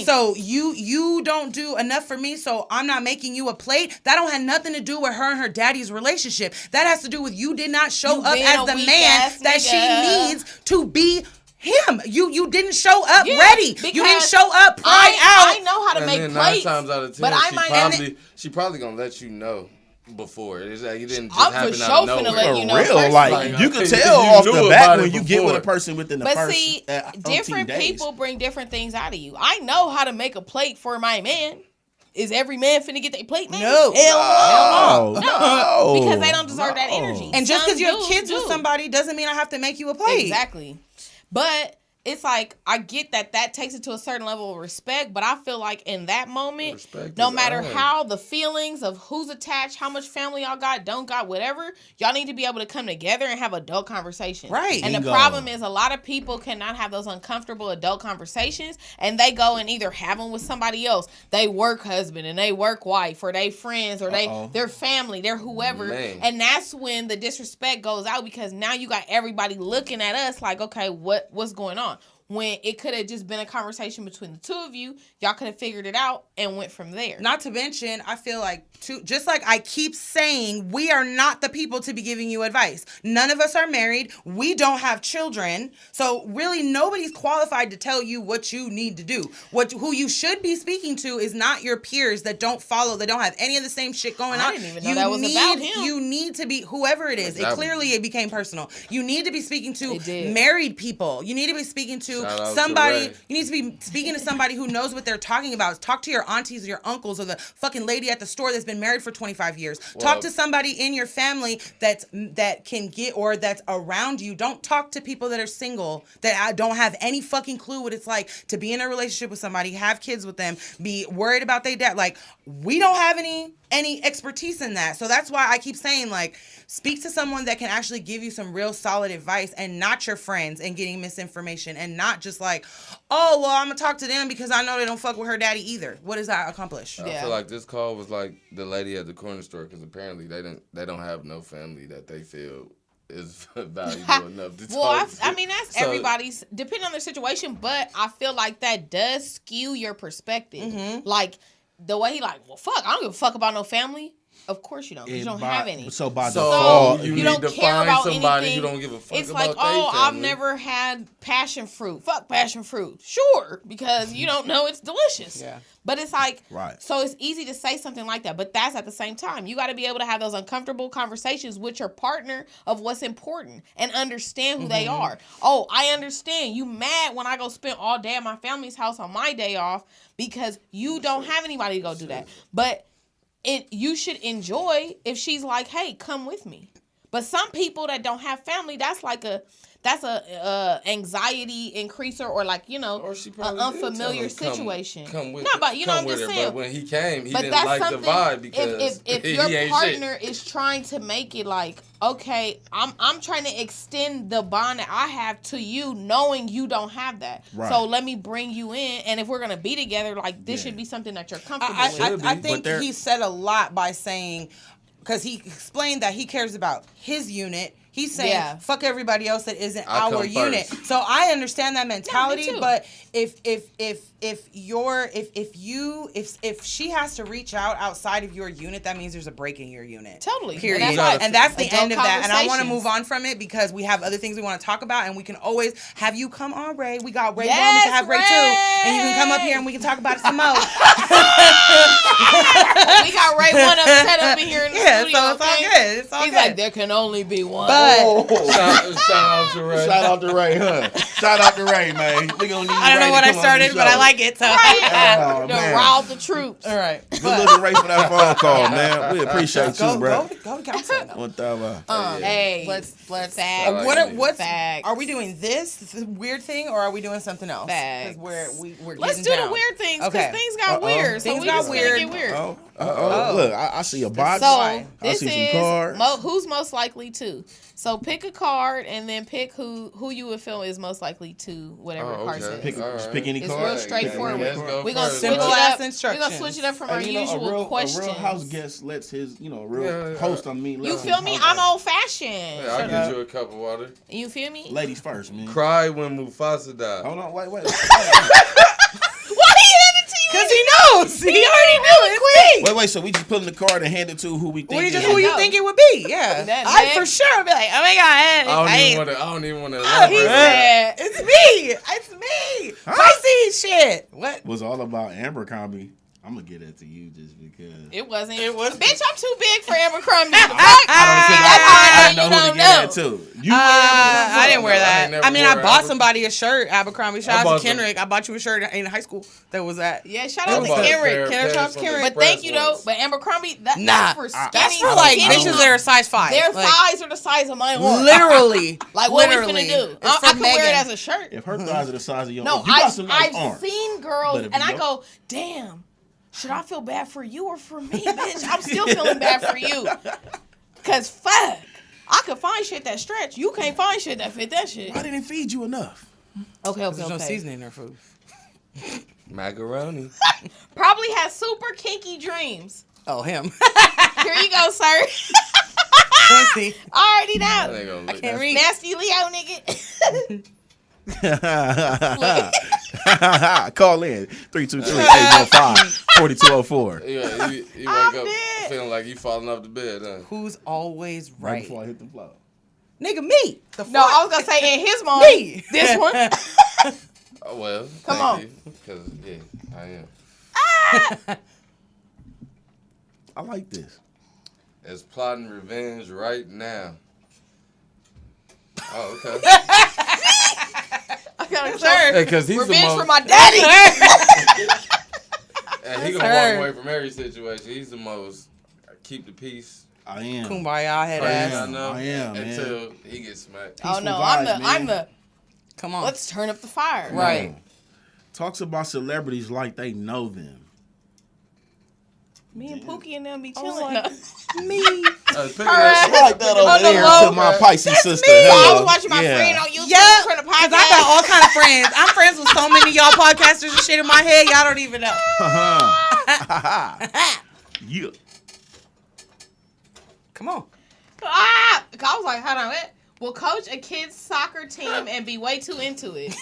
so you don't do enough for me, so I'm not making you a plate. That don't have nothing to do with her and her daddy's relationship. That has to do with you did not show up as the man that she needs to be him. You didn't show up ready. You didn't show up pride out. I know how to make plates. 9 times out of 10, she probably gonna let you know. Before it's like you didn't just happen out of nowhere. Let you know real, like you can tell off the bat when you get with a person within the first. But see, different people bring different things out of you. I know how to make a plate for my man. Is every man finna get their plate made? No. Hell no. Because they don't deserve that energy. And just because you have kids with somebody doesn't mean I have to make you a plate. Exactly. But it's like, I get that takes it to a certain level of respect, but I feel like in that moment, no matter how the feelings of who's attached, how much family y'all got, don't got, whatever, y'all need to be able to come together and have adult conversations. Right. And the problem is a lot of people cannot have those uncomfortable adult conversations, and they go and either have them with somebody else. They work husband and they work wife, or they friends, or their family, they're whoever. Man. And that's when the disrespect goes out, because now you got everybody looking at us like, okay, what's going on? When it could have just been a conversation between the two of you. Y'all could have figured it out and went from there. Not to mention, I feel like, just like I keep saying, we are not the people to be giving you advice. None of us are married. We don't have children. So really, nobody's qualified to tell you what you need to do. Who you should be speaking to is not your peers that don't follow, that don't have any of the same shit going on. I didn't even know that was about him. You need to be, whoever it is, it became personal. You need to be speaking to married people. You need to be speaking to somebody, you need to be speaking to somebody who knows what they're talking about. Talk to your aunties or your uncles or the fucking lady at the store that's been married for 25 years. Talk to somebody in your family that can get, or that's around you. Don't talk to people that are single, that don't have any fucking clue what it's like to be in a relationship with somebody, have kids with them, be worried about their dad. Like, we don't have any expertise in that. So that's why I keep saying, like, speak to someone that can actually give you some real solid advice, and not your friends and getting misinformation, and not just like, oh, well, I'm going to talk to them because I know they don't fuck with her daddy either. What does that accomplish? I feel like this call was like the lady at the corner store, because apparently they don't have no family that they feel is valuable enough to talk to. I mean, that's everybody's, depending on their situation, but I feel like that does skew your perspective. Mm-hmm. Like, the way he like, well, fuck, I don't give a fuck about no family. Of course you don't, because you don't have any. So by default, you don't need to care find about somebody anything. You don't give a fuck it's about. It's like, I've never had passion fruit. Fuck passion fruit. Sure, because you don't know it's delicious. Yeah. But it's like, right. So it's easy to say something like that, but that's at the same time. You got to be able to have those uncomfortable conversations with your partner of what's important and understand who they are. Oh, I understand. You mad when I go spend all day at my family's house on my day off because you don't have anybody to go do that. But you should enjoy if she's like, hey, come with me. But some people that don't have family, that's a anxiety increaser, or like, you know, an unfamiliar situation. Come with, no, but you know what I'm just saying. But when he came, he didn't like the vibe, because if your partner is trying to make it like, okay, I'm trying to extend the bond that I have to you, knowing you don't have that. Right. So let me bring you in, and if we're gonna be together, like, this should be something that you're comfortable with. I think he said a lot by saying, because he explained that he cares about his unit. He's saying, fuck everybody else that isn't our unit. So I understand that mentality, but if she has to reach out outside of your unit, that means there's a break in your unit. Totally. Period. And that's the end of that. And I want to move on from it, because we have other things we want to talk about, and we can always have you come on, Ray. We got Ray 1, we can have Ray 2, and you can come up here and we can talk about it some more. We got Ray 1 set up in here in the studio. So it's all good. It's all He's good. like, there can only be one. Shout out to Ray. Shout out to Ray, huh? Shout out to Ray, man. We gonna need I don't know what I started, but I like it. So. Rile the troops. All right. Good looking Ray for that phone call, man. We appreciate you, bro. Go to counseling. Hey, let's facts. What's are we doing this weird thing, or are we doing something else? Facts. Because we're let's do the weird things, because things got weird. So we just gonna get weird. Look, I see a box. So I this see some cards. Who's most likely to. So pick a card and then pick who you would feel is most likely to whatever card says. Pick any card. It's real straightforward. We're gonna switch it up. We're gonna switch it up from our usual questions. A real house guest lets his, real host on me. You feel me? I'm old fashioned. Yeah, I'll get you a cup of water. You feel me? Ladies first, man. Cry when Mufasa died. Hold on, wait. Why he handed to you? Because he knows. He already knew it. Wait. So we just pulling the card and hand it to who we think. Who you think it would be? Yeah. I for sure would be like, oh my god. I don't even want to. He said, it's me. It's me. Pisces shit. What? Was all about Abercrombie. I'm gonna get that to you just because. It wasn't. It was. Bitch, I'm too big for Abercrombie. I know who to get that to. You wear I didn't wear that. never I mean, I wore bought Abercrombie. somebody a shirt, Abercrombie. Shout out bought to Kendrick. I bought you a shirt in high school that was that. Yeah, shout I out to bought a pair Kendrick. of Kendrick pants Shops, from Kendrick. But thank you Express though. once. But Abercrombie, that's Nah. for skinny. That's for like skinny. bitches that are size 5. Their like, thighs are the size of my arm. literally. Like what we literally. finna do? It's I for can wear it Megan. as a shirt. If her thighs are the size of your No, arm, you got some nice I've arms. seen girls, But if and you I don't- go, damn. Should I feel bad for you or for me, bitch? I'm still feeling bad for you. Cause fuck, I could find shit that stretch. You can't find shit that fit that shit. Why didn't it feed you enough? Okay, There's no seasoning in their food. Macaroni. Probably has super kinky dreams. Oh, him. Here you go, sir. Fancy. I already That know. ain't gonna look- Can't read. Nasty Leo, nigga. Call in 323-815-4204. Yeah, you wake I'm up dead. feeling like you falling off the bed, huh? Who's always Right right? before I hit the floor. Nigga, me. The No, I was gonna say in his mind, Me. this one. Oh, well, Come thank on. you. Because, yeah, I am. I like this. It's plotting revenge right now. Oh, okay. I got Sir. Because he's the revenge most. for my daddy. And he gonna Sir. walk away from every situation. He's the most keep the peace. I am. Kumbaya head I ass. know. I am, man. Until he gets smacked. Oh no, Peaceful I'm vibes, the. Come on. Let's turn up the fire. Right. Talks about celebrities like they know them. Me and Pookie and them be I was chilling. like, me. Speaking of that shit, Like that over On the there low. to my Pisces sister. So I Hello. was watching my Yeah. friend on YouTube Yeah, for the because I podcast. got all kind of friends. I'm friends with so many of y'all podcasters and shit in my head. Y'all don't even know. Yeah. Come on. I was like, hold on, what? Will coach a kid's soccer team and be way too into it.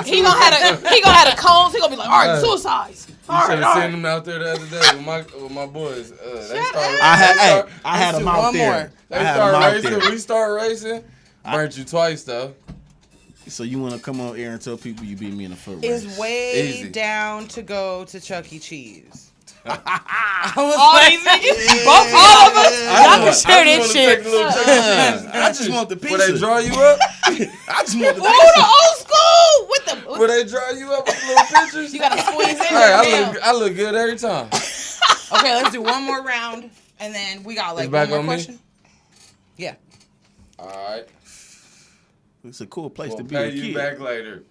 he gonna have the cones. He gonna be like, all right, suicides. you should have seen him out there the other day with my boys. They started. I had Let's them do out one there. more. They I had them start out racing. there. We start racing. Burnt you twice though. So you want to come on air and tell people you beat me in a foot race? Is way Easy. down to go to Chuck E. Cheese. All these niggas, both, all of us, y'all can share this shit. I just want the pizza. Will they draw you up? I just want the Ooh, pizza. the old school with the. Will they draw you up with little pictures? You gotta squeeze in Hey, there. I look good every time. Okay, let's do one more round, and then we got like It's back one more on me? question. Yeah. All right. It's a cool place We'll to be pay a you kid. back later.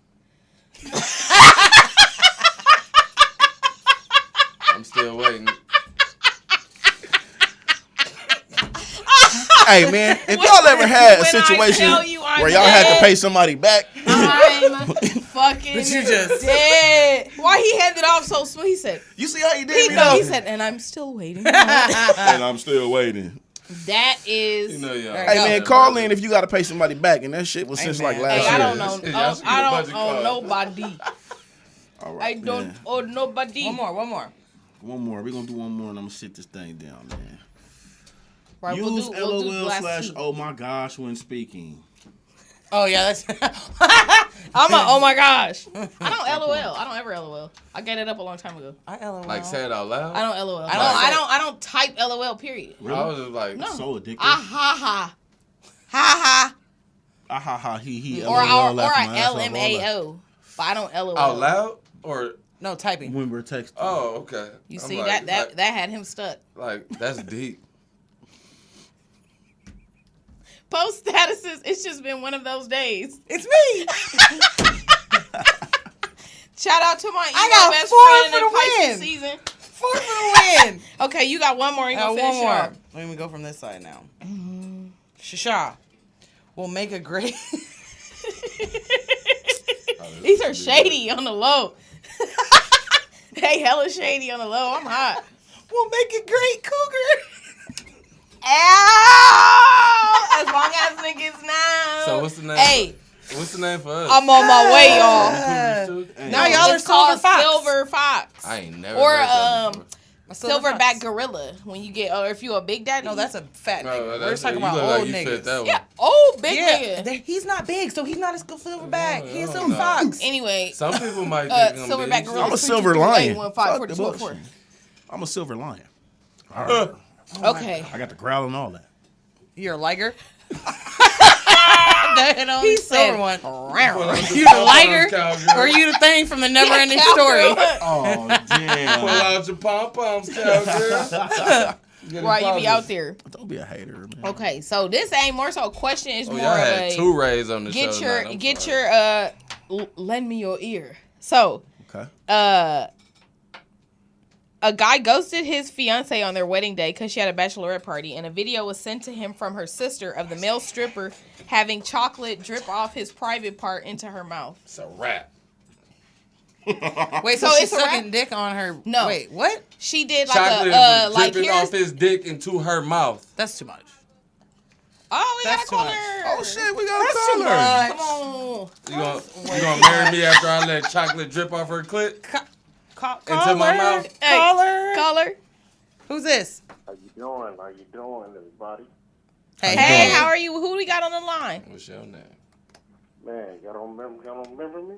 I'm still waiting. Hey man, if y'all ever had a when I situation tell you I'm where y'all had to dead. pay somebody back, I'm fucking But you just- dead. Why he handed off so smooth? He said, you see how you did he, me no, though? he said, and I'm still waiting. And I'm still waiting. That is. You know y'all. Hey, Hey man, call in if you got to pay somebody back, and that shit was Hey, since man. like last Hey, I year. don't know. Y'all should get a I don't budget owe card. nobody. All right, I don't man. owe nobody. One more. One more. We're gonna do one more, and I'm gonna sit this thing down, man. Right, Use we'll do LOL glass slash tea. oh my gosh when speaking. Oh yeah, that's. I'm a, oh my gosh. I don't LOL. I don't ever LOL. I got it up a long time ago. I LOL. Like say it out loud. I don't LOL. I I don't type LOL, period. Really? I was just like, No. So addictive. Ah ha ha. Ha ha. Ah ha ha he Or LOL I laughing my ass off, all that. LMAO. But I don't LOL. out loud or No typing. When we're texting. oh okay. You I'm see, like, that had him stuck. like that's deep. Post statuses, it's just been one of those days. It's me. Shout out to my I got best 4 friend for in the Pisces win. season. 4 for the win. Okay, you got one more. You gonna One finish it more. off. Let me go from this side now. Shasha will make a great. These are shady on the low. Hey, hella shady on the low. I'm hot. will make a great cougar. Ow! As long as niggas know. So what's the name? Hey, What's the name for us? I'm on my way, y'all. Cougars too? Now y'all are It's called Silver Fox. Silver Fox. I ain't never Or heard that before. Silverback gorilla. When you get, or if you a big daddy. No, that's a fat nigga. We're That's talking you about look like old you fit niggas. that one. Yeah, old big nigga. He's not big, so he's not a silverback. He's a no, silver no. fox. Anyway, Some people might think I'm Silverback big. gorilla. I'm a silver lion. Fuck the 323-815-4204. bullshit. I'm a silver lion. All right. Okay. I got the growl and all that. You're a liger? He's silver one. You You the liger? Or you the thing from the never ending story? Oh, damn. Pull out your pom-poms, cowgirl. Right, you be out there. Don't be a hater, man. Okay, so this ain't more so a question. It's more y'all of had a 2 rays on the show tonight. get your lend me your ear. So Okay. a guy ghosted his fiance on their wedding day because she had a bachelorette party, and a video was sent to him from her sister of the male stripper having chocolate drip off his private part into her mouth. It's a wrap. Wait, so she's sucking dick on her. No. Wait, what? She did like Chocolate a was dripping off his dick into her mouth. That's too much. Oh, we That's gotta call too much. her. Oh, shit, we got to call her. Come on. You gonna marry me after I let chocolate drip off her clit? Call Into my her. mouth? Hey, Call her. Call her. Who's this? How you doing? How you doing, everybody? Hey, how are you? Who do we got on the line? What's your name? Man, y'all don't remember me?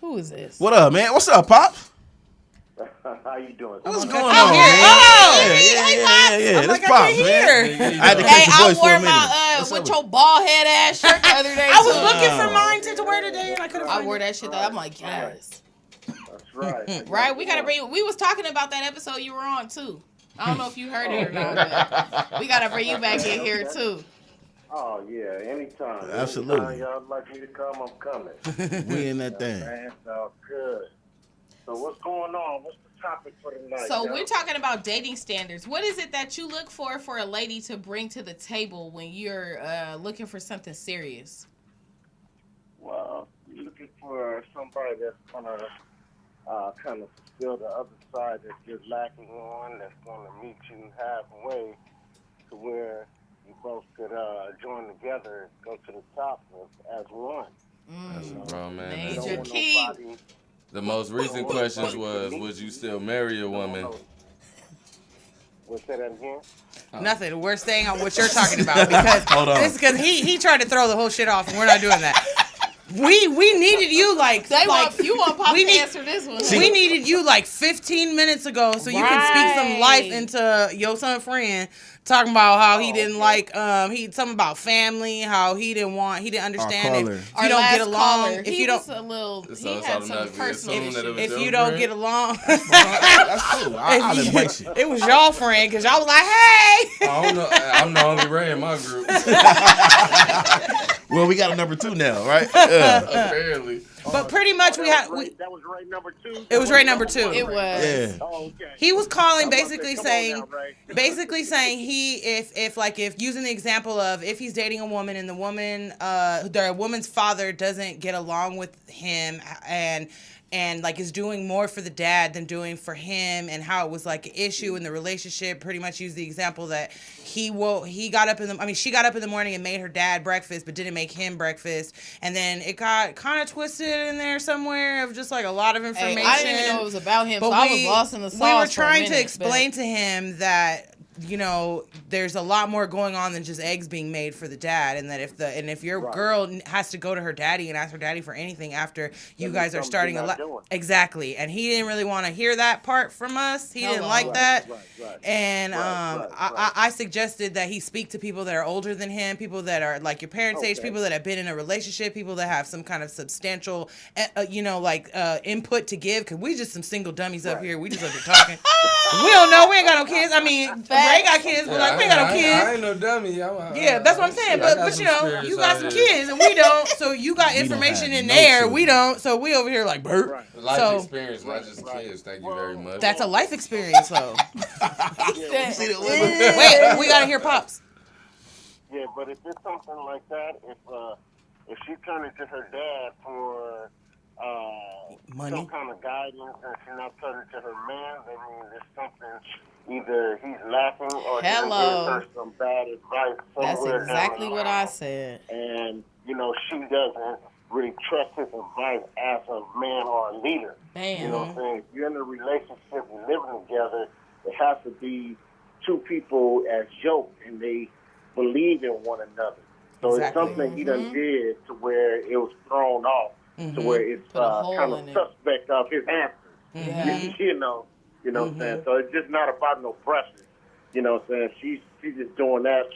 Who is this? What up, man? What's up, Pop? How you doing? What's going I'm on, here. man? Oh! Yeah. I'm That's like, I Pops, can't man. hear. I had to catch Hey, your I voice for wore a minute. my What's with up your bald head ass shirt the other day. I was too. looking for mine to wear today, and I couldn't I find wore it. that shit. I'm like, yes. That's right. Right, we gotta bring. We was talking about that episode you were on too. I don't know if you heard it or not. But we gotta bring you back in here too. Oh, yeah, anytime. Absolutely. Anytime y'all like me to come, I'm coming. We in that thing. Man, sounds good. So what's going on? What's the topic for tonight? So y'all? we're talking about dating standards. What is it that you look for a lady to bring to the table when you're looking for something serious? Well, you're looking for somebody that's gonna kind of fulfill the other side that you're lacking on, that's gonna meet you halfway to where you both could join together and go to the top as one. Bro, man. Major want key. nobody- The most recent questions was, would you still marry a woman? What's that again? Nothing. We're staying on what you're talking about because Hold on. because he tried to throw the whole shit off, and we're not doing that. We needed you You want Pop we to need- answer this one? we needed you like 15 minutes ago so you can speak some life into your son friend talking about how he didn't like something about family, how he didn't understand caller. if you don't get along, if you don't he had some personal issues. if you don't get along. That's cool. I'll embrace it. It was y'all friend because y'all was like, hey. I don't know. I'm the only Ray in my group. Well, we got a number 2 now, right? Apparently. But pretty much that was right number 2. It was right number 2. It was. Yeah. Oh, okay. He was calling I was about to basically say, saying come on now, Ray. if using the example of if he's dating a woman and the woman's father doesn't get along with him and like is doing more for the dad than doing for him, and how it was like an issue in the relationship. Pretty much used the example that she got up in the morning and made her dad breakfast but didn't make him breakfast, and then it got kind of twisted in there somewhere of just like a lot of information. Hey, I didn't even know it was about him, But so I was lost in the sauce. we were for a trying to minute, explain to him that, you know, there's a lot more going on than just eggs being made for the dad, and that if your girl has to go to her daddy and ask her daddy for anything after you guys are starting a lot, exactly. And he didn't really want to hear that part from us. He didn't like that. And I suggested that he speak to people that are older than him, people that are like your parents' age, people that have been in a relationship, people that have some kind of substantial, input to give. Cause we just some single dummies up here. We just up here talking. We don't know. We ain't got no kids. I mean, Ray got kids, but like we ain't got no kids. I ain't no dummy. Yeah, that's what I'm saying. But you know, you got some kids and we don't. So you got information in there. We don't. So we over here like Bert. Life experience, not just kids. Thank you very much. That's a life experience, though. Yeah, Wait, we gotta hear Pops. Yeah, but if it's something like that, if she turning to her dad for Money. some kind of guidance and she's not turning to her man, I mean, there's something, either he's lacking or he's giving her some bad advice somewhere. That's exactly down the what line. I said. And, you know, she doesn't really trust his advice as a man or a leader. Bam. You know what I'm saying? If you're in a relationship and living together, it has to be two people as yoked and they believe in one another. So it's something he done did to where it was thrown off, to where it's kind of suspect of his answers. You know what I'm saying? So it's just not about no pressure. You know what I'm saying? She's just doing that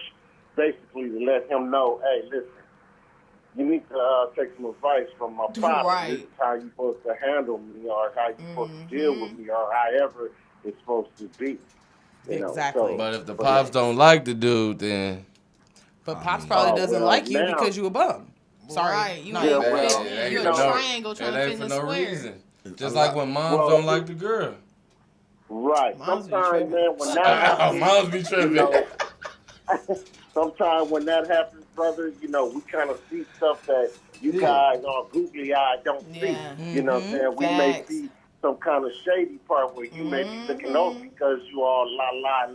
basically to let him know, hey, listen, you need to take some advice from my father. Right. This is how you're supposed to handle me, or how you're supposed to deal with me, or however it's supposed to be. You know? So, but if the pops don't like the dude, then... But Pops probably doesn't like you because you a bum. Sorry. Right. You ain't you're a triangle trying to fit in a square. Reason. Just like when moms don't like the girl. Right. Moms sometimes, man, when that happens, moms be tripping. Sometimes when that happens, brother, you know, we kind of see stuff that you guys on googly eye don't see. You know what I'm saying? We may see some kind of shady part where you may be looking over because you all la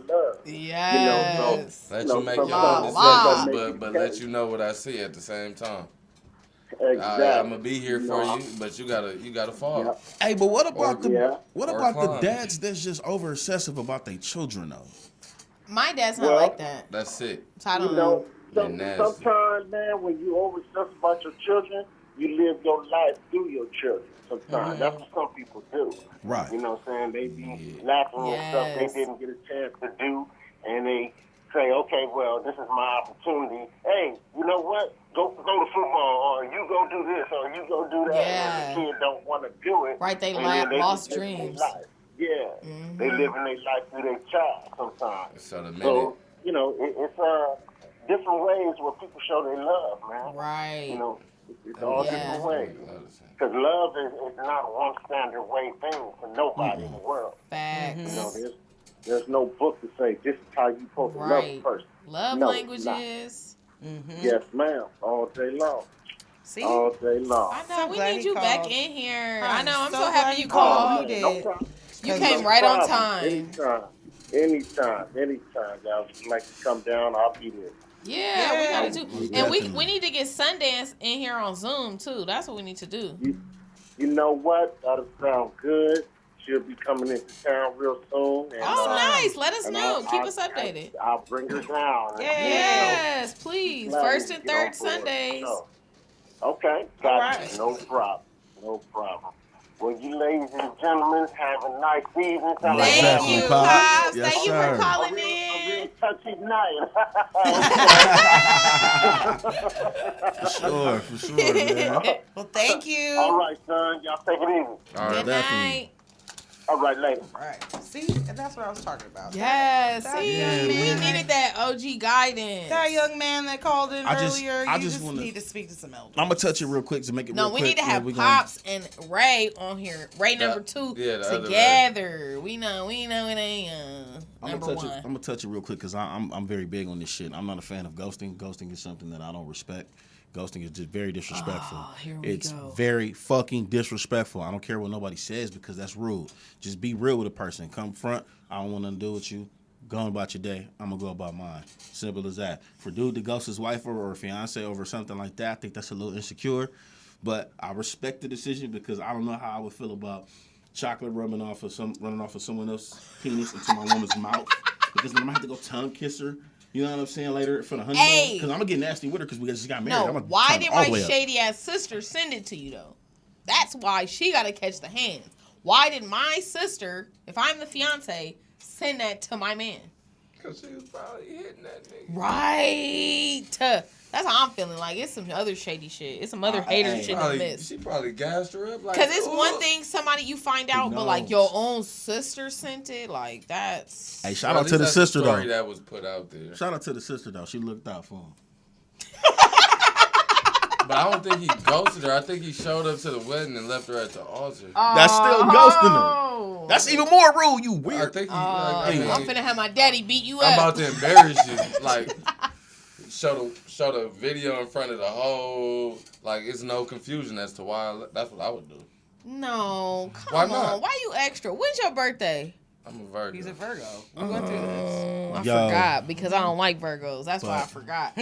love. Yes. Let you make your own decisions, but let you know what I see at the same time. Exactly. I'm gonna be here for you, but you gotta follow. Yep. Hey, but what about the dads that's just over obsessive about their children though? My dad's not like that. That's it. So I don't know. Sometimes, man, when you over obsessed about your children, you live your life through your children. Sometimes that's what some people do. Right. You know what I'm saying? They be laughing at stuff they didn't get a chance to do, and they say, okay, well, this is my opportunity. Hey, you know what? Go to football, or you go do this, or you go do that. Yeah. And the kids don't want to do it. Right, they lost dreams. Yeah. They live in their life through their child sometimes. So you know, it's different ways where people show their love, man. Right. You know, it's all different ways. Because love is not a one standard way thing for nobody in the world. Facts. You know, there's no book to say this is how you supposed to love a person. Love languages. Yes, ma'am. All day long. See? All day long. I know. We need you back in here. I know. I'm so so happy you glad called. you did. You came right on time. Anytime. Y'all would like to come down, I'll be there. Yeah, we gotta do. And we need to get Sundance in here on Zoom too. That's what we need to do. You know what? That'll sound good. She'll be coming into town real soon. And, nice. Let us know. Keep us updated. I'll bring her down. Yes, please. First and third Sundays. Okay, gotcha. No problem. Well, you ladies and gentlemen, have a nice evening. Thank you, Pops. Yes, Thank you sir. for calling A in. real touchy night. For sure, man. Well, thank you. All right, son. Y'all take it easy. All right, Good night. All right, later. All right. See? And that's what I was talking about. Yes. See, young we man. needed that OG guidance. That young man that called in earlier, I you just just wanna- need to speak to some elders. I'm gonna touch it real quick to make it. No, real we quick. need to have we Pops and Ray on here. Ray number 2 the other together. We know it ain't number 1. I'm gonna touch it real quick because I'm very big on this shit. I'm not a fan of ghosting. Ghosting is something that I don't respect. Ghosting is just very disrespectful. It's very fucking disrespectful. I don't care what nobody says because that's rude. Just be real with a person. Come front. I don't want nothing to do with you. Go on about your day. I'm gonna go about mine. Simple as that. For dude to ghost his wife or fiance over something like that, I think that's a little insecure. But I respect the decision because I don't know how I would feel about chocolate running off of someone else's penis into my woman's mouth. Because then I'm gonna have to go tongue kiss her. You know what I'm saying? Later for the honeymoon. Because I'm gonna get nasty with her because we just got married. No, why did my shady ass sister send it to you though? That's why she gotta catch the hands. Why did my sister, if I'm the fiance, send that to my man? Because she was probably hitting that nigga. Right. That's how I'm feeling. Like, it's some other shady shit. It's some other hater shit to miss. She probably gassed her up. Because it's one thing somebody you find out, but like your own sister sent it. Like, that's... Hey, shout out to the sister, though. That was put out there. Shout out to the sister, though. She looked out for him. But I don't think he ghosted her. I think he showed up to the wedding and left her at the altar. That's still ghosting her. That's even more rude, you weird. I think he, I'm finna have my daddy beat you up. I'm about to embarrass you. Like, show the video in front of the whole, like, it's no confusion as to why. That's what I would do. No, come on. Why you extra? When's your birthday? I'm a Virgo. He's a Virgo. We went through this. I forgot because I don't like Virgos. That's why I forgot.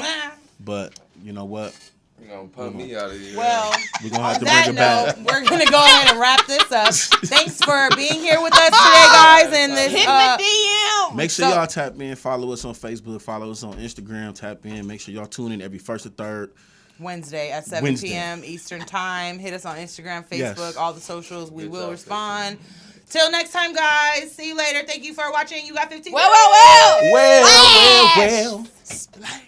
But you know what? You're going to pump me out of here. Well, we're going to have to that bring it back. note, we're going to go ahead and wrap this up. Thanks for being here with us today, guys. And this Hit my DM. Make sure y'all tap in. Follow us on Facebook. Follow us on Instagram. Tap in. Make sure y'all tune in every first or third Wednesday at 7 p.m. Eastern Time. Hit us on Instagram, Facebook, all the socials. We will respond. Till next time, guys. See you later. Thank you for watching. You got 15 minutes. Well. Well. Splash.